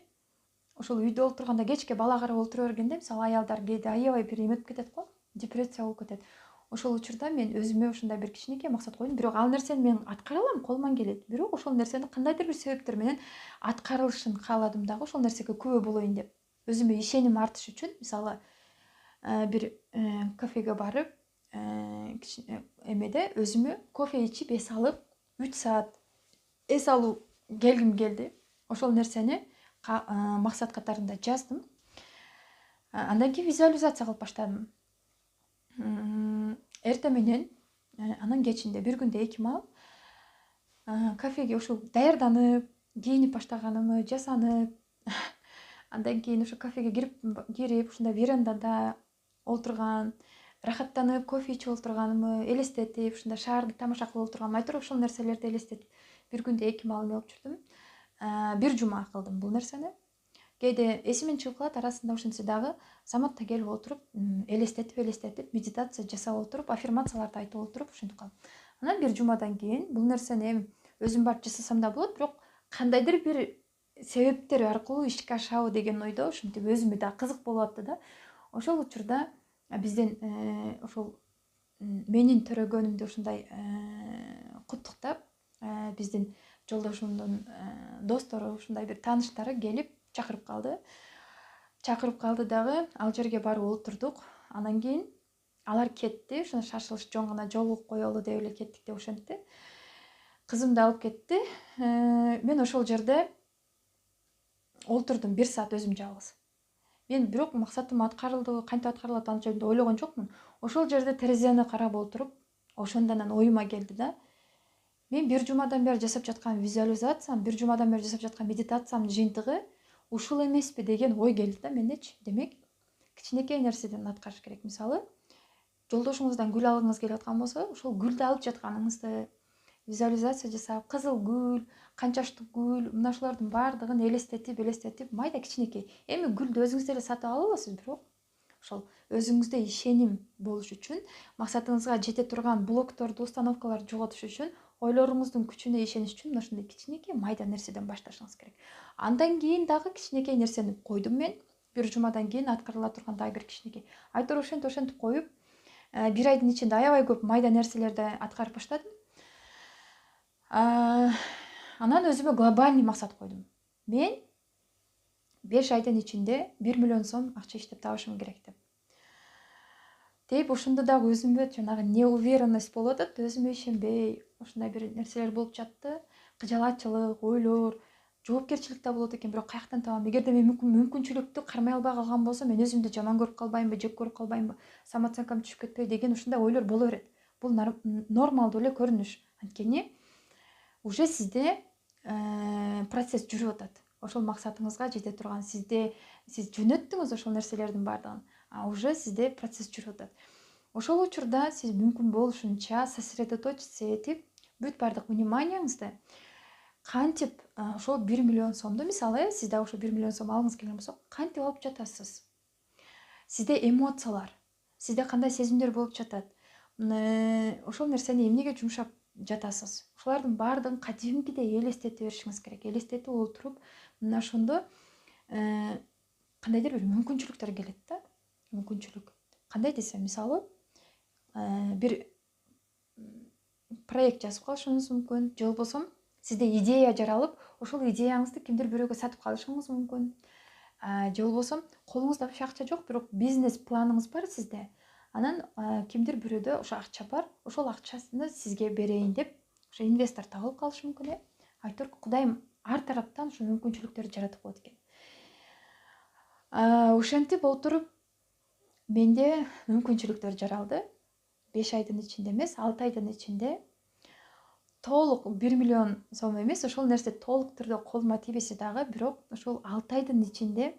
ошол үйдө олтурганда, кечке бала карап отура бергенде, мисалы аялдар кээде аябай бир эметип кетет го, депрессия болуп кетет. Ошол учурда мен өзүмө ушундай бир кичинекей максат койдум. Бирок ал нерсени мен аткара алам, колуман келет. Бирок ошол нерсени кандайдыр бир себептер менен аткарылышын кааладым дагы, ошол нерсеге күбө болоюн деп. Өзүмө ишеним артыш үчүн, мисалы, бир кафеге барып, эмеде өзүмө кофе ичип эс алып, 3 саат эс алуу келгим келди. Ошол нерсени максат катарында жаздым. Андан кийин визуализация кылып баштадым. Эртең менен, анан кечинде бир күндө 2 маал кафеге ушул даярданып, кийинип баштаганымы, жасанып, андан кийин ушу кафеге кирип, ушундай верандада олтурган, рахаттанып, кофе ичип олтурганымы элестетип, ушундай шаарды тамаша кылып олтурганымы, айтор ошол нерселерди элестетип, бир күндө 2 маал эме кылып жүрдүм. Бир жума кылдым бул нерсени. Кээде эсимен чыгып калат, арасында ошентсе дагы заматта келип отуруп, элестетип, медитация жасап отуруп, аффирмацияларды айтып отуруп ушинтип калдым. Анан бир жумадан кийин бул нерсени эми өзүм барып жасасам да болот, бирок кандайдыр бир себептер аркылуу ишке ашабы деген ойдо, ушинтип өзүмө да кызык болуп атты да. Ошол учурда бизден ошол менин төрөгөнүмдү ушундай куттуктап, биздин жолдошумдун достору, ушундай бир тааныштары келип чакырып калды дагы. Ал жерге барып отурдук. Андан кийин алар кетти. Ошондо шашылыш жоон гана жолугуп коелу деп эле кеттик деп ошентти. Кызымды алып кетти. Мен ошол жерде олтурдум 1 саат өзүм жалгыз. Мен бирок максатым аткарылды, кантип аткарылат ал жөнүндө ойлогон жокмун. Ошол жерде терезени карап отуруп, ошондо анан оюма келди да. Мен бир жумадан бери жасап жаткан визуализациям, бир жумадан бери жасап жаткан медитациямдын жыйынтыгы ушул эмеспи деген ой келди да мендечи. Демек, кичинекей нерседен аткарыш керек. Мисалы, жолдошуңуздан гүл алгыңыз келип аткан болсо, ошол гүлдү алып жатканыңызды визуализация жасап, кызыл гүл, канчаштуу гүл, мына ушулардын баардыгын элестетип, майда кичинекей. Эми гүлдү өзүңүз деле сатып ала аласыз, бирок ошол өзүңүздө ишеним болуш үчүн, максатыңызга жете турган блокторду, установкаларды жоготуш үчүн, ойлоруңуздун күчүнө ишениш үчүн ушундай кичинекей майда нерседен башташыңыз керек. Андан кийин дагы кичинекей нерсени койдум мен. Бир жумадан кийин аткарыла турган дагы бир кичинекей. Айтор ошентип коюп, бир айдын ичинде аябай көп майда нерселерди аткарып баштадым. Анан өзүмө глобальный максат койдум. Мен 5 айдын ичинде 1 миллион сом акча иштеп табышым керек деп. Deyip ушунда дагы өзүмө жанагы неуверенность болуп атат, өзүмө ишенбей, ушундай бир нерселер болуп жатты. Кыжалатчылык, ойлор, жоопкерчилик да болот экен, бирок каяктан табам? Эгерде мен мүмкүнчүлүктү кармай албай калган болсом, мен өзүмдү жаман көрүп калбаймынбы, жек көрүп калбаймынбы, самооценкам түшүп кетпейби деген ушундай ойлор боло берет. Бул нормалдуу эле көрүнүш. Анткени уже сизде процесс жүрүп атат. Ошол максатыңызга жете турган сиз жөнөттүңүз ошол нерселердин баардыгын. Уже сизде процесс жүрүп атат. Ошол учурда сиз мүмкүн болушунча сосредоточиться этип, бүт баардык вниманияңызды кантип ошол 1 миллион сомду, мисалы, сиз дагы ошо 1 миллион сом алгыңыз келген болсо, кантип алып жатасыз? Сизде эмоциялар, сизде кандай сезимдер болуп жатат? Ошол нерсени эмнеге жумшап жатасыз? Ошолордун баардыгын кадимкидей элестете беришиңиз керек. Элестетип отуруп, мына ошондо кандайдыр бир мүмкүнчүлүктөр келет да. Мүмкүнчүлүк. Кандай десем, мисалы, бир проект жазып калышыңыз мүмкүн, же болбосо сизде идея жаралып, ошол идеяңызды кимдир бирөөгө сатып калышыңыз мүмкүн. Же болбосо колуңузда вообще акча жок, бирок бизнес планыңыз бар сизде. Анан кимдир бирөөдө ошо акча бар, ошол акчасыны сизге берейин деп, ошо инвестор табылып калышы мүмкүн. Айтор Кудайым ар тараптан ошо мүмкүнчүлүктөрдү жаратып коет экен. Ошентип отуруп менде мүмкүнчүлүктөр жаралды. 5 айдын ичинде эмес, 6 айдын ичинде толук 1 миллион сом эмес, ошол нерсе толук түрдө колума тийбесе дагы, бирок ошол 6 айдын ичинде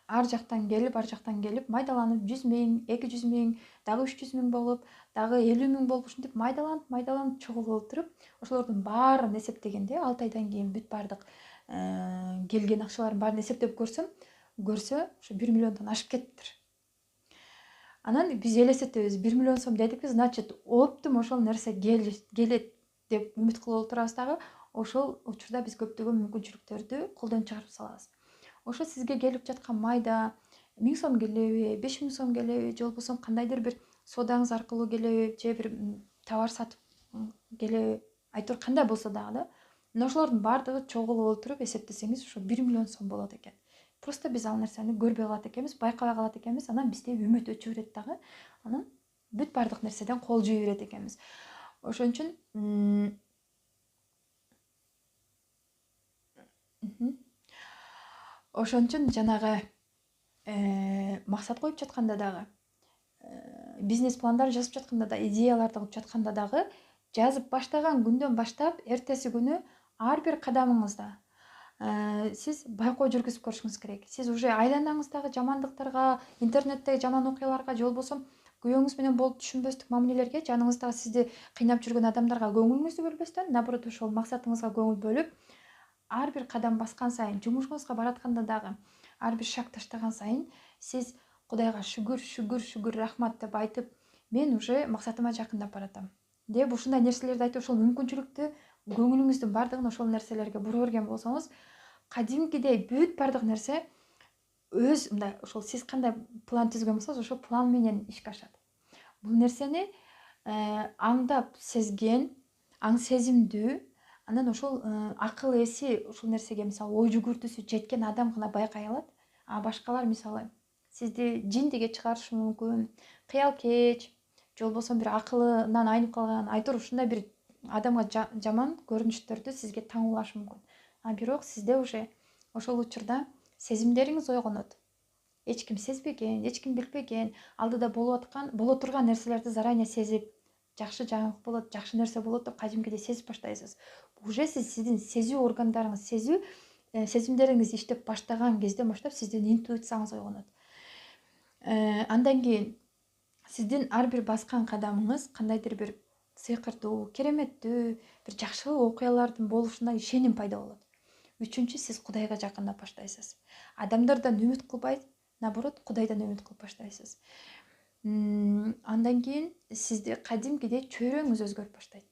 ар жактан келип майдаланып 100 000, 200 000, дагы 300 000 болуп, дагы 50 000 болуп, ушинтип майдаланып чогулуп отуруп, ошолордун баарын эсептегенде 6 айдан кийин бүт баардык келген акчалардын баарын эсептеп көрсө, ошо 1 миллиондон ашып кетиптир. Анан биз элестетебиз, 1 миллион сом дедикпи, значит, оптум ошол нерсе келет деп үмүт кылып отурабыз дагы, ошол учурда биз көптөгөн мүмкүнчүлүктөрдү колдон чыгарып салабыз. Ошо сизге келип жаткан майда 1000 сом келеби, 5000 сом келеби, же болбосо кандайдыр бир соодаңыз аркылуу келеби, же бир товар сатып келеби, айтор кандай болсо дагы да, мына ошолордун баардыгы чогулуп отуруп эсептесеңиз, ошо 1 миллион сом болот экен. Просто биз ал нерсени көрбөй калат экенбиз, байкабай калат экенбиз, анан бизде үмүт өчүп берет дагы, анан бүт баардык нерседен кол жууй берет экенбиз. Ошон үчүн жанагы максат коюп жатканда дагы, бизнес пландар жазып жатканда да, идеяларды кылып жатканда дагы, жазып баштаган күндөн баштап эртеси күнү ар бир кадамыңызда сиз байкоо жүргүзүп көрүшүңүз керек. Сиз уже айланаңыздагы жамандыктарга, интернеттеги жаман окуяларга, же болбосо күйөөңүз менен болуп түшүнбөстүк мамилелерге, жаныңыздагы сизди кыйнап жүргөн адамдарга көңүлүңүздү бөлбөстөн, наоборот, ошол максатыңызга көңүл бөлүп, ар бир кадам баскан сайын, жумушуңузга баратканда дагы ар бир шаг таштаган сайын сиз Кудайга шүгүр, рахмат деп айтып, мен уже максатыма жакындап баратам деп ушундай нерселерди айтып, ошол мүмкүнчүлүктү көңүлүңүздүн баардыгын ошол нерселерге бура берген болсоңуз, кадимкидей бүт баардык нерсе мындай ошол сиз кандай план түзгөн болсоңуз, ошол план менен ишке ашат. Бул нерсени аңдап сезген, аң сезимдүү, анан ошол акыл эси ушул нерсеге, мисалы, ой жүгүртүүсү жеткен адам гана байкай алат. Башкалар, мисалы, сизди жиндиге чыгарышы мүмкүн, кыялкеч, же болбосо бир акылынан айнып калган, айтор ушундай бир адамга жаман көрүнүштөрдү сизге таңуулашы мүмкүн. Бирок сизде уже ошол учурда сезимдериңиз ойгонот. Эч ким сезбеген, эч ким билбеген, алдыда боло турган нерселерди заранее сезип, жакшы жаңылык болот, жакшы нерсе болот деп кадимкидей сезип баштайсыз. Уже сиздин сезүү органдарыңыз, сезимдериңиз иштеп баштаган кезден баштап сиздин интуицияңыз ойгонот. Андан кийин сиздин ар бир баскан кадамыңыз кандайдыр бир сыйкырдуу, кереметтүү, бир жакшы окуялардын болушуна ишеним пайда болот. Үчүнчү, сиз Кудайга жакындап баштайсыз. Адамдардан үмүт кылбай, наоборот, Кудайдан үмүт кылып баштайсыз. Андан кийин сизди кадимкидей чөйрөңүз өзгөрүп баштайт.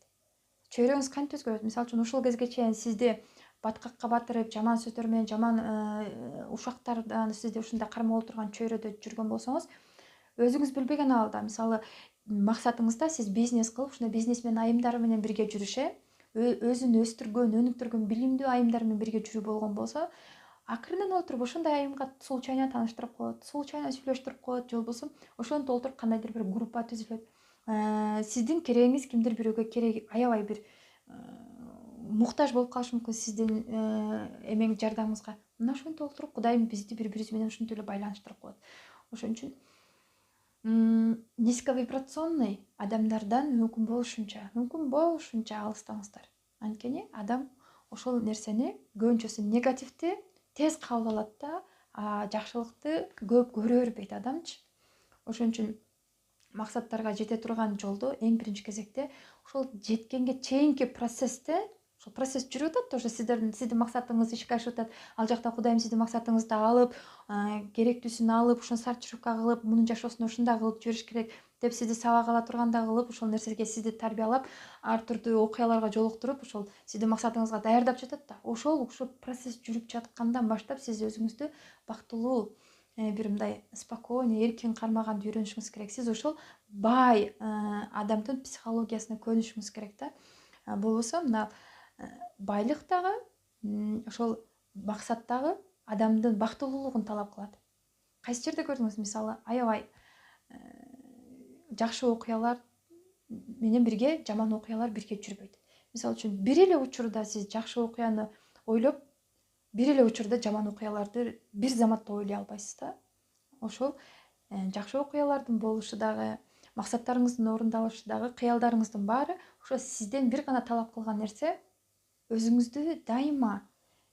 Чөйрөңүз кантип өзгөрөт? Мисалы үчүн, ушул кезге чейин сизди баткакка батырып, жаман сөздөр менен, жаман ушактардан сизди ушундай кармалып турган чөйрөдө жүргөн болсоңуз, өзүңүз билбеген абалда, мисалы, максатыңызда сиз бизнес кылып, ушундай бизнесмен айымдары менен бирге жүрүш, өзүн өстүргөн өнүктүргөн билимдүү айымдар менен бирге жүрүү болгон болсо, акырынан олтуруп ошондой айымга случайно тааныштырып коет, случайно сүйлөштүрүп коет, же болбосо ошентип олтуруп кандайдыр бир группа түзүлөт. Сиздин керегиңиз кимдир бирөөгө керек, аябай бир муктаж болуп калышы мүмкүн сиздин эмең жардамыңызга. Мына ошентип олтуруп Кудайым бизди бири бирибиз менен ушинтип эле байланыштырып коет. Ошон үчүн низковибрационный адамдардан мүмкүн болушунча алыстаңыздар. Анткени адам ошол нерсени көбүнчөсү негативди тез кабыл алат да, жакшылыкты көп көрө бербейт адамчы. Ошон үчүн максаттарга жете турган жолдо эң биринчи кезекте ошол жеткенге чейинки процессте, ошол процесс жүрүп атат, уже сиздин максатыңыз ишке ашып атат. Ал жакта Кудайым сиздин максатыңызды алып, керектүүсүн алып, ошону сартчурукка кылып, мунун жашоосун ушундай кылып жибериш керек деп сизди сабак ала тургандай кылып, ошол нерсеге сизди тарбиялап, ар түрдүү окуяларга жолуктуруп, ошол сиздин максатыңызга даярдап жатат да. Ошол процесс жүрүп жаткандан баштап сиз өзүңүздү бактылуу, бир мындай спокойный, эркин кармаганды үйрөнүшүңүз керек. Сиз ошол бай адамдын психологиясына көнүшүңүз керек да. Болбосо мына байлык дагы, ошол максат дагы адамдын бактылуулугун талап кылат. Кайсы жерде көрдүңүз? Мисалы, аябай жакшы окуялар менен бирге жаман окуялар бирге жүрбөйт. Мисалы үчүн бир эле учурда сиз жакшы окуяны ойлоп, бир эле учурда жаман окуяларды бир заматта ойлой албайсыз да. Ошол жакшы окуялардын болушу дагы, максаттарыңыздын орундалышы дагы, кыялдарыңыздын баары ошо сизден бир гана талап кылган нерсе өзүңүздү дайыма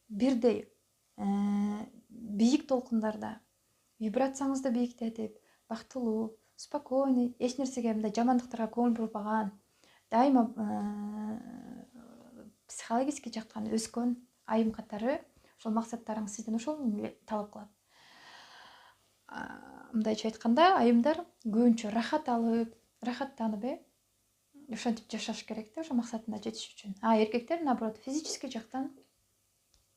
бирдей бийик толкундарда, вибрацияңызды бийиктетип, бактылуу, спокойный, эч нерсеге мындай жамандыктарга көңүл бурбаган, дайыма психологически жактан өскөн айым катары ошол максаттарыңыз сизден ошол эле талап кылат. Мындайча айтканда, айымдар көбүнчө рахаттанып, ошентип жашаш керек да, ошо максатына жетиш үчүн. Эркектер наоборот физический жактан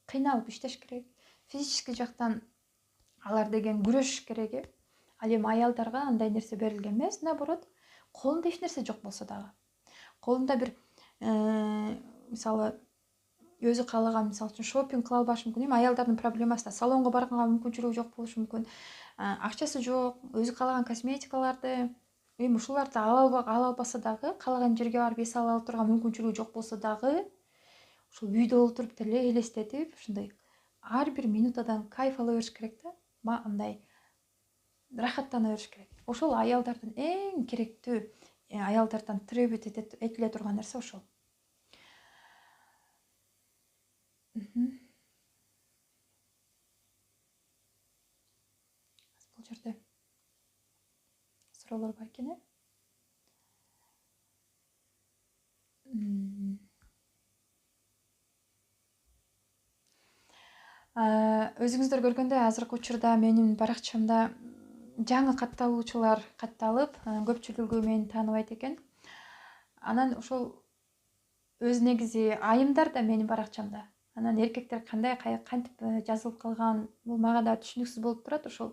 кыйналып иштеш керек. Физический жактан алар деген күрөшүш керек. Ал эми аялдарга андай нерсе берилген эмес, наоборот, колунда эч нерсе жок болсо дагы. Колунда бир мисалы өзү каалаган, мисалы үчүн шопинг кыла албашы мүмкүн. Эми аялдардын проблемасы да салонго барганга мүмкүнчүлүгү жок болушу мүмкүн. Акчасы жок, өзү каалаган косметикаларды, эми ушуларды ала албаса дагы, каалаган жерге барып эс ала турган мүмкүнчүлүгү жок болсо дагы, ушул үйдө олтуруп деле элестетип, ушундай ар бир минутадан кайф ала бериш керек да. Мындай рахаттана бериш керек. Ошол аялдардын эң керектүү, аялдардан требовать этиле турган нерсе ошол. Бул жерде суроолор бар экен, Өзүңүздөр көргөндөй азыркы учурда менин баракчамда жаңы катталуучулар катталып, көпчүлүгү мени тааныбайт экен. Анан ошол өз негизи айымдар да менин баракчамда. Анан эркектер кантип жазылып калган, бул мага да түшүнүксүз болуп турат. Ошол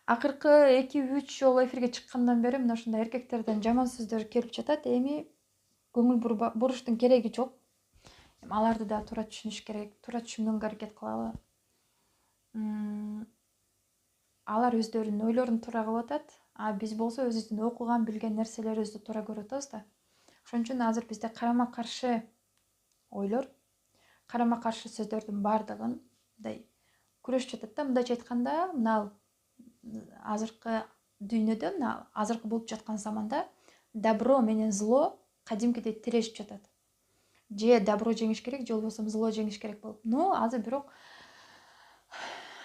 акыркы 2-3 жолу эфирге чыккандан бери мына ушундай эркектерден жаман сөздөр келип жатат. Эми көңүл буруштун кереги жок. Аларды да туура түшүнүш керек, туура түшүнгөнгө аракет кылалы. Алар өздөрүнүн ойлорун туура кылып атат, биз болсо өзүбүздүн окуган, билген нерселерибизди туура көрүп атабыз да. Ошон үчүн азыр бизде карама каршы ойлор, карама каршы сөздөрдүн баардыгын мындай күрөшүп жатат да. Мындайча айтканда, мына азыркы дүйнөдө, мына азыркы болуп жаткан заманда добро менен зло кадимкидей тирешип жатат. Же добро жеңиш керек, же болбосо зло жеңиш керек болуп. Но азыр бирок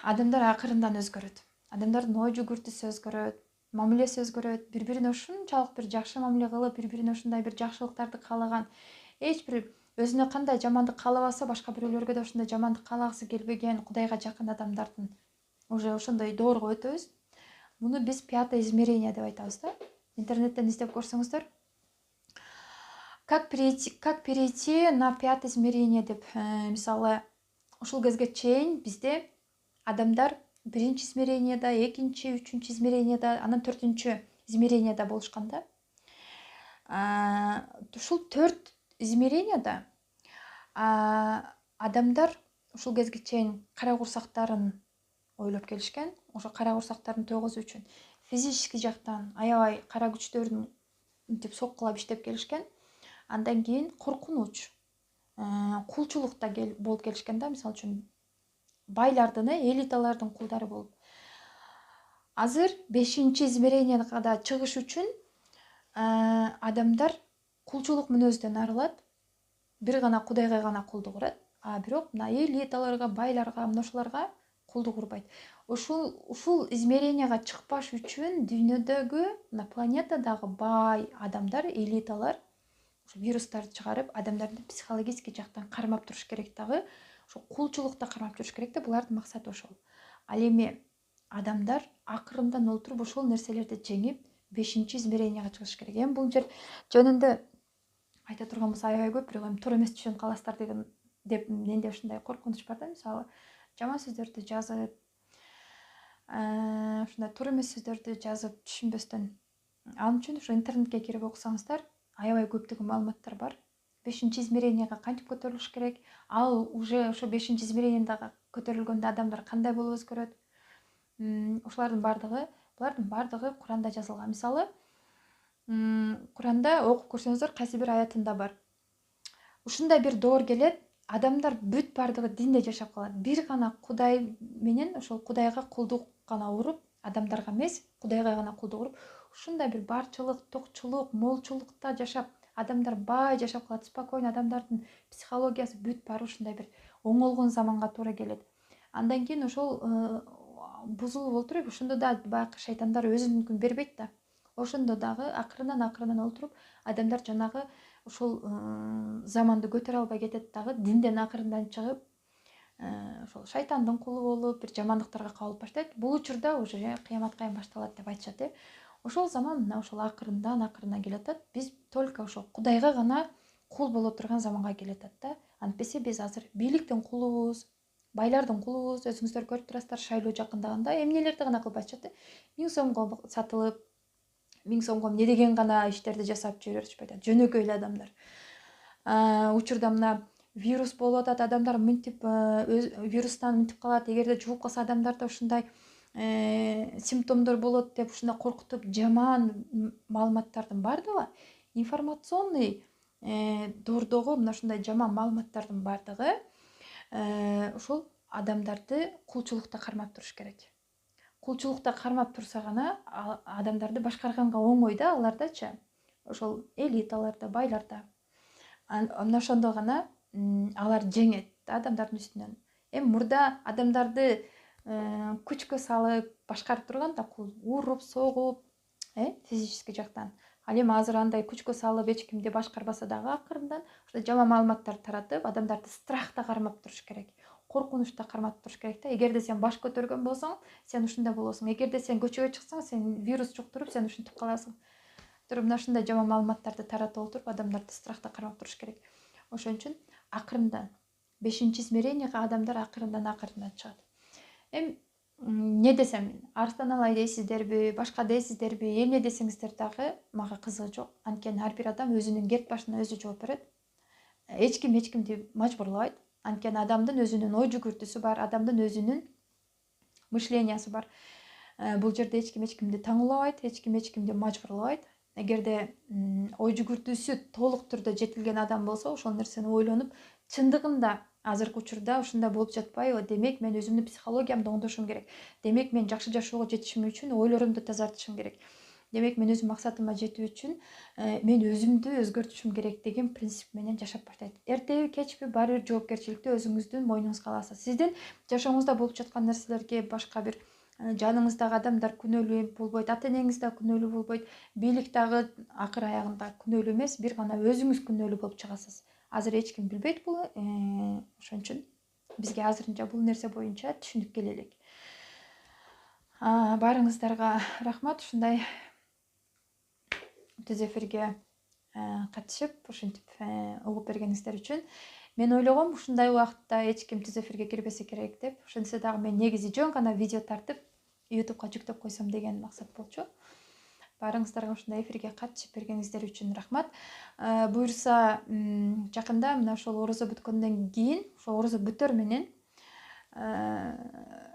адамдар акырындан өзгөрөт. Адамдардын ой жүгүртүүсү өзгөрөт, мамилеси өзгөрөт. Бири-бирине ушунчалык бир жакшы мамиле кылып, бири-бирине ушундай бир жакшылыктарды каалаган, эч бир өзүнө кандай жамандык каалабаса, башка бирөөлөргө да ушундай жамандык каалагысы келбеген, Кудайга жакын адамдардын уже ошондой доорго өтөбүз. Муну биз 5 измерение деп айтабыз да. Интернеттен издеп көрсөңүздөр, как перейти на 5 измерение деп, мисалы, ушул кезге чейин бизде адамдар 1-чи измеренияда, 2-чи, 3-чү измеренияда, анан 4-чү измеренияда болушкан да. Ушул 4 измеренияда Адамдар ушул кезге чейин кара курсактарын ойлоп келишкен. Ошо кара курсактарын тойгозуу үчүн физический жактан аябай кара күчтөрдүн мынтип соккулап иштеп келишкен. Андан кийин коркунуч, кулчулукта болуп келишкен да, мисалы үчүн байлардын, элиталардын кулдары болуп. Азыр 5-измеренияга да чыгыш үчүн адамдар кулчулук мүнөздөн арылат. Бир гана Кудайга гана кулдук урат, бирок мына элиталарга, байларга, ошолорго кулдук урбайт. Ушул измеренияга чыкпаш үчүн дүйнөдөгү, мына планетадагы бай адамдар, элиталар вирустарды чыгарып, адамдарды психологический жактан кармап туруш керек дагы. Ошо кулчулукта кармап туруш керек да, булардын максаты ошол. Ал эми адамдар акырындан олтуруп ошол нерселерди жеңип 5-измеренияга чыгыш керек. Эми бул жер жөнүндө айта турган болсо аябай көп, бирок эми туура эмес түшүнүп каласыздар деп менде ушундай коркунуч бар да. Мисалы, жаман сөздөрдү жазып, ушундай туура эмес сөздөрдү жазып түшүнбөстөн, ал үчүн ошо интернетке кирип окусаңыздар, аябай көптөгөн маалыматтар бар. 5-измеренияга кантип көтөрүлүш керек, ал уже ошо 5-измеренияга көтөрүлгөндө адамдар кандай болуп өзгөрөт, булардын бардыгы Куранда жазылган. Мисалы, Куранда окуп көрсөңүздөр кайсы бир аятында бар. Ушундай бир доор келет, адамдар бүт бардыгы динде жашап калат. Бир гана Кудай менен ошол Кудайга кулдук гана уруп, адамдарга эмес, Кудайга гана кулдук уруп, ушундай бир барчылык, токчулук, молчулукта жашап, адамдар бай жашап калат, спокойно, адамдардын психологиясы бүт баары ушундай бир оңолгон заманга туура келет. Андан кийин ошол бузулуп олтуруп, ошондо да баягы шайтандар өзүнүкүн бербейт да. Ошондо дагы акырындан олтуруп, адамдар жанагы ошол заманды көтөрө албай кетет дагы, динден акырындан чыгып, ошол шайтандын кулу болуп, бир жамандыктарга кабылып баштайт. Бул учурда уже кыямат кайым башталат деп айтышат. Ошол заман мына ошол акырындан келатат. Биз только ошо Кудайга гана кул боло турган заманга келатат да. Антпесе биз азыр бийликтин кулубуз, байлардын кулубуз. Өзүңүздөр көрүп турасыздар, шайлоо жакындаганда эмнелерди гана кылып атышат. 1000 сомго сатылып, 1000 сомго эмне деген гана иштерди жасап жүрө беришпейт, жөнөкөй эле адамдар. Учурда мына вирус болуп атат, адамдар мынтип вирустан мынтип калат, эгерде жугуп калса адамдарда ушундай симптомдор болот деп ушундай коркутуп, жаман маалыматтардын бардыгы, информационный доордогу мына ушундай жаман маалыматтардын бардыгы ушул адамдарды кулчулукта кармап туруш керек. Кулчулукта кармап турса гана адамдарды башкарганга оңой да, алардачы, ошол элиталарда, байларда. Мына ошондо гана алар жеңет да адамдардын үстүнөн. Эми мурда адамдарды күчкө салып башкарып турган да кул, уруп, согуп, физический жактан. Ал эми азыр андай күчкө салып эч кимди башкарбаса дагы акырындан ошо жаман маалыматтарды таратып, адамдарды страхта кармап туруш керек, коркунучта кармап туруш керек да. Эгерде сен баш көтөргөн болсоң, сен ушундай болосуң. Эгерде сен көчөгө чыксаң, сен вирус жуктуруп, сен ушинтип каласың. Мына ушундай жаман маалыматтарды таратып олтуруп, адамдарды страхта кармап туруш керек. Ошон үчүн акырындан 5-измеренияга адамдар акырындан чыгат. Эми не десем, арстан алай дейсиздерби, башка дейсиздерби, эмне десеңиздер дагы мага кызыгы жок. Анткени ар бир адам өзүнүн кет башына өзү жооп берет. Эч кимди мажбурлабайт. Анткени адамдын өзүнүн ой жүгүртүүсү бар, адамдын өзүнүн мышлениясы бар. Бул жерде эч кимди таңуулабайт, эч кимди мажбурлабайт. Эгерде ой жүгүртүүсү толук түрдө жетилген адам болсо, ошол нерсени ойлонуп, чындыгында азыркы учурда ушундай болуп жатпайбы? Демек мен өзүмдүн психологиямды оңдошум керек. Демек мен жакшы жашоого жетишим үчүн ойлорумду тазартышым керек. Демек мен өзүм максатыма жетүү үчүн мен өзүмдү өзгөртүшүм керек деген принцип менен жашап баштайт. Эртеби кечпи баары бир жоопкерчиликти өзүңүздүн мойнуңузга аласыз. Сиздин жашооңузда болуп жаткан нерселерге башка бир жаныңыздагы адамдар күнөөлүү болбойт, ата-энеңиз да күнөөлүү болбойт, бийлик дагы акыр аягында күнөөлүү эмес, бир гана өзүңүз күнөөлүү болуп чыгасыз. Азыр эч ким билбейт буну, ошон үчүн бизге азырынча бул нерсе боюнча түшүнүк келе элек. Баарыңыздарга рахмат, ушундай түз эфирге катышып, ушинтип угуп бергениңиздер үчүн. Мен ойлогом, ушундай убакытта эч ким түз эфирге кирбесе керек деп. Ошентсе дагы мен негизи жөн гана видео тартып, YouTube'га жүктөп койсом деген максат болчу. Баарыңыздарга ушундай эфирге катышып бергениңиздер үчүн рахмат. Буюрса жакында мына ошол орозо бүткөндөн кийин, ошол орозо бүтөр менен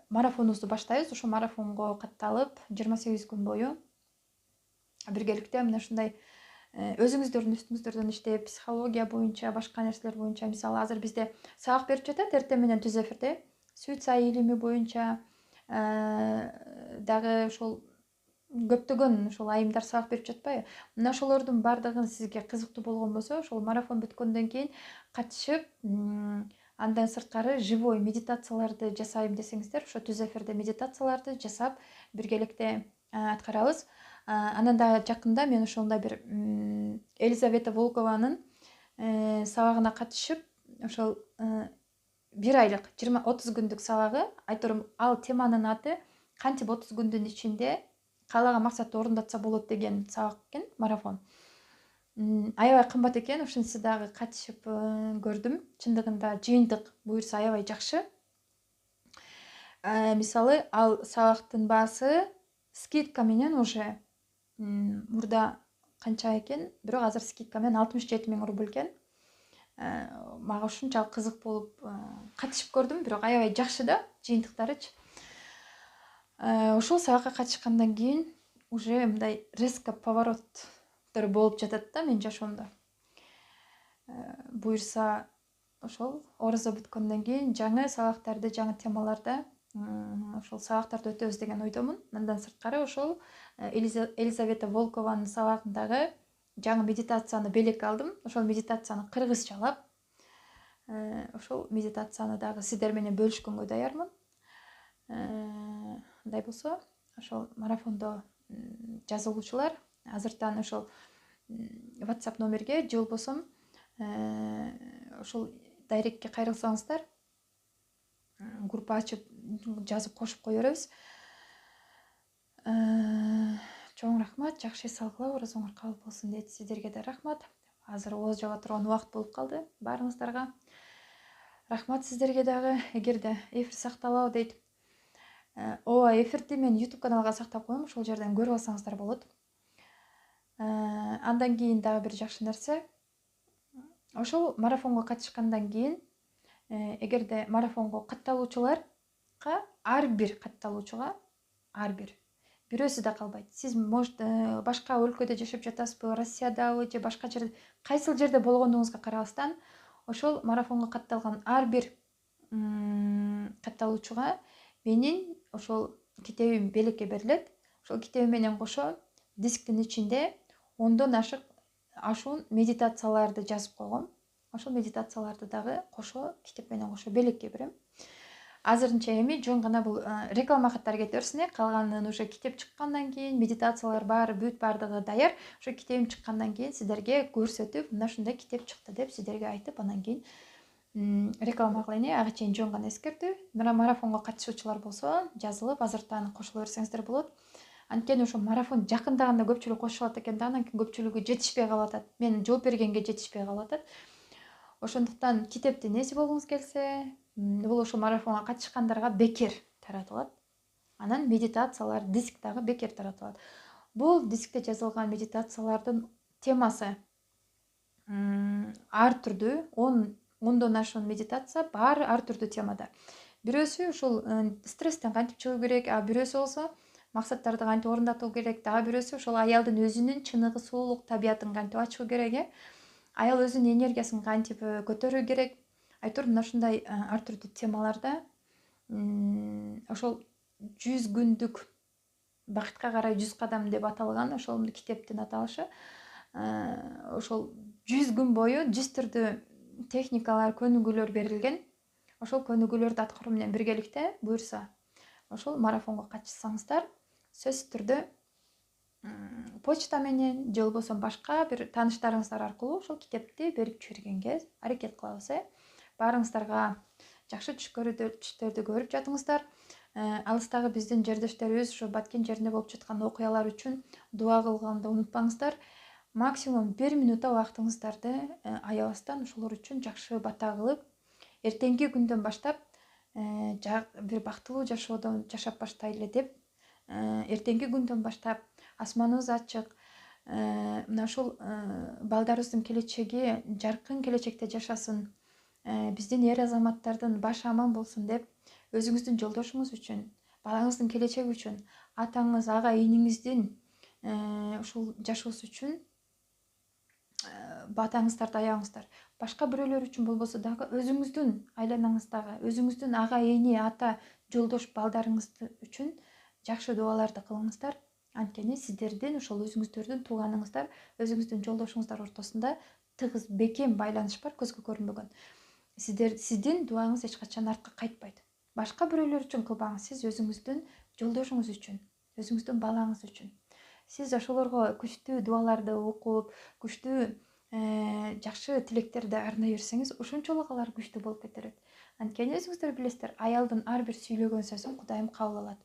марафонубузду баштайбыз. Ошол марафонго катталып 28 күн бою биргеликте мына ушундай өзүңүздөрдүн үстүңүздөрдөн иштеп, психология боюнча, башка нерселер боюнча, мисалы азыр бизде сабак берип жатат эртең менен түз эфирде. Суицай илими боюнча дагы ошол көптөгөн ошол айымдар сабак берип жатпайбы? Мына ошолордун баардыгын сизге кызыктуу болгон болсо, ошол марафон бүткөндөн кийин катышып, андан сырткары живой медитацияларды жасайм десеңиздер, ошо түз эфирде медитацияларды жасап биргеликте аткарабыз. Анан дагы жакында мен ошондой бир Елизавета Волкованын сабагына катышып, ошол 1 айлык 30 күндүк сабагы, айтор ал теманын аты кантип 30 күндүн ичинде каалаган максатты орундатса болот деген сабак экен, марафон. Аябай кымбат экен, ошентсе дагы катышып көрдүм. Чындыгында жыйынтык буюрса аябай жакшы. Мисалы ал сабактын баасы скидка менен уже мурда канча экен, бирок азыр скидка менен 67 000 рубль экен. Мага ушунчалык кызык болуп катышып көрдүм, бирок аябай жакшы да жыйынтыктарычы. Ошол сабакка катышкандан кийин уже мындай резко повороттор болуп жатат да менин жашоомдо. Буюрса ошол орозо бүткөндөн кийин жаңы сабактарды, жаңы темаларда ошол сабактарды өтөбүз деген ойдомун. Андан сырткары ошол Елизавета Волкованын сабагындагы жаңы медитацияны белек алдым. Ошол медитацияны кыргызчалап, ошол медитацияны дагы сиздер менен бөлүшкөнгө даярмын. Андай болсо, ошол марафондо жазылуучулар азыртан ошол WhatsApp номерге же болбосо ошол дайректке кайрылсаңыздар, группа ачып жазып кошуп кое беребиз. Чоң рахмат, жакшы эс алгыла, орозоңор кабыл болсун дейт. Сиздерге да рахмат. Азыр ооз жаба турган убакыт болуп калды баарыңыздарга. Рахмат сиздерге дагы. Эгерде эфир сакталабы дейт. Ооба, эфирди мен YouTube каналга сактап коем, ошол жерден көрүп алсаңыздар болот. Андан кийин дагы бир жакшы нерсе. Ошол марафонго катышкандан кийин, эгерде марафонго катталуучуларга ар бир катталуучуга бирөөсү да калбайт. Сиз может башка өлкөдө жашап жатасызбы, Россиядабы же башка жерде, кайсыл жерде болгондугуңузга карабастан, ошол марафонго катталган ар бир катталуучуга менин ошол китебим белекке берилет. Ошол китебим менен кошо дисктин ичинде 10дон ашуун медитацияларды жазып койгом. Ошол медитацияларды дагы кошо китеп менен кошо белекке берем. Азырынча эми жөн гана бул реклама каттары кете берсин. Калганын уже китеп чыккандан кийин, медитациялар баардыгы даяр. Ошо китебим чыккандан кийин сиздерге көрсөтүп, мына ушундай китеп чыкты деп сиздерге айтып, анан кийин реклама кылайын. Ага чейин жөн гана эскертүү. Мына марафонго катышуучулар болсо, жазылып азыртан кошула берсеңиздер болот. Анткени ошо марафон жакындаганда көпчүлүк кошулат экен да, анан кийин көпчүлүгү жетишпей калып атат. Мен жооп бергенге жетишпей калып атат. Ошондуктан китептин эси болгуңуз келсе, бул ошо марафонго катышкандарга бекер таратылат. Анан медитациялар, диск дагы бекер таратылат. Бул дискте жазылган медитациялардын темасы ар түрдүү, 10дон ашуун медитация баары ар түрдүү темада. Бирөөсү ушул стресстен кантип чыгуу керек, а бирөөсү болсо максаттарды кантип орундатуу керек, дагы бирөөсү ошол аялдын өзүнүн чыныгы, суулук табиятын кантип ачуу керек, аял өзүнүн энергиясын кантип көтөрүү керек. Айтор мына ушундай ар түрдүү темаларда ошол 100 күндүк бакытка карай 100 кадам деп аталган ошол китептин аталышы. Ошол 100 күн бою 100 түрдүү техникалар, көнүгүүлөр берилген. Ошол көнүгүүлөрдү аткаруу менен биргеликте буюрса ошол марафонго катышсаңыздар, сөзсүз түрдө почта менен же болбосо башка бир тааныштарыңыздар аркылуу ошол китепти берип жибергенге аракет кылабыз. Баарыңыздарга жакшы түштөрдү көрүп жатыңыздар. Алыстагы биздин жердештерибиз ошо Баткен жеринде болуп жаткан окуялар үчүн дуа кылганды унутпаңыздар. Максимум 1 минутта убактыңыздарды аябастан ошолор үчүн жакшы бата кылып, эртеңки күндөн баштап бир бактылуу жашоодо жашап баштайлы деп, эртеңки күндөн баштап асманыбыз ачык. Мына ушул балдарыбыздын келечеги жаркын келечекте жашасын, биздин эр азаматтардын башы аман болсун деп, өзүңүздүн жолдошуңуз үчүн, балаңыздын келечеги үчүн, атаңыз, ага иниңиздин ушул жашоосу үчүн батаңыздарды аябыңыздар. Башка бирөөлөр үчүн болбосо дагы өзүңүздүн айланаңыздагы, өзүңүздүн ага, эни, ата, жолдош балдарыңыз үчүн жакшы дубаларды кылыңыздар. Анткени сиздердин ошол өзүңүздөрдүн тууганыңыздар, өзүңүздүн жолдошуңуздар ортосунда тыгыз бекем байланыш бар, көзгө көрүнбөгөн. Сиздин дубаңыз эч качан артка кайтпайт. Башка бирөөлөр үчүн кылбаңыз, сиз өзүңүздүн жолдошуңуз үчүн, өзүңүздүн балаңыз үчүн. Сиз ошолорго күчтүү дубаларды окуп, күчтүү жакшы тилектерди арнай берсеңиз, ошончолук алар күчтүү болуп кете берет. Анткени өзүңүздөр билесиздер, аялдын ар бир сүйлөгөн сөзүн Кудайым кабыл алат.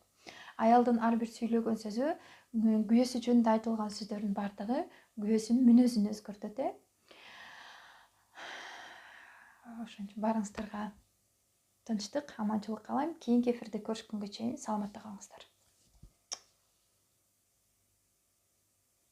Аялдын ар бир сүйлөгөн сөзү, күйөөсү жөнүндө айтылган сөздөрдүн баардыгы күйөөсүнүн мүнөзүн өзгөртөт. Ошон үчүн баарыңыздарга тынчтык, аманчылык каалайм. Кийинки эфирде көрүшкөнгө чейин саламатта калыңыздар.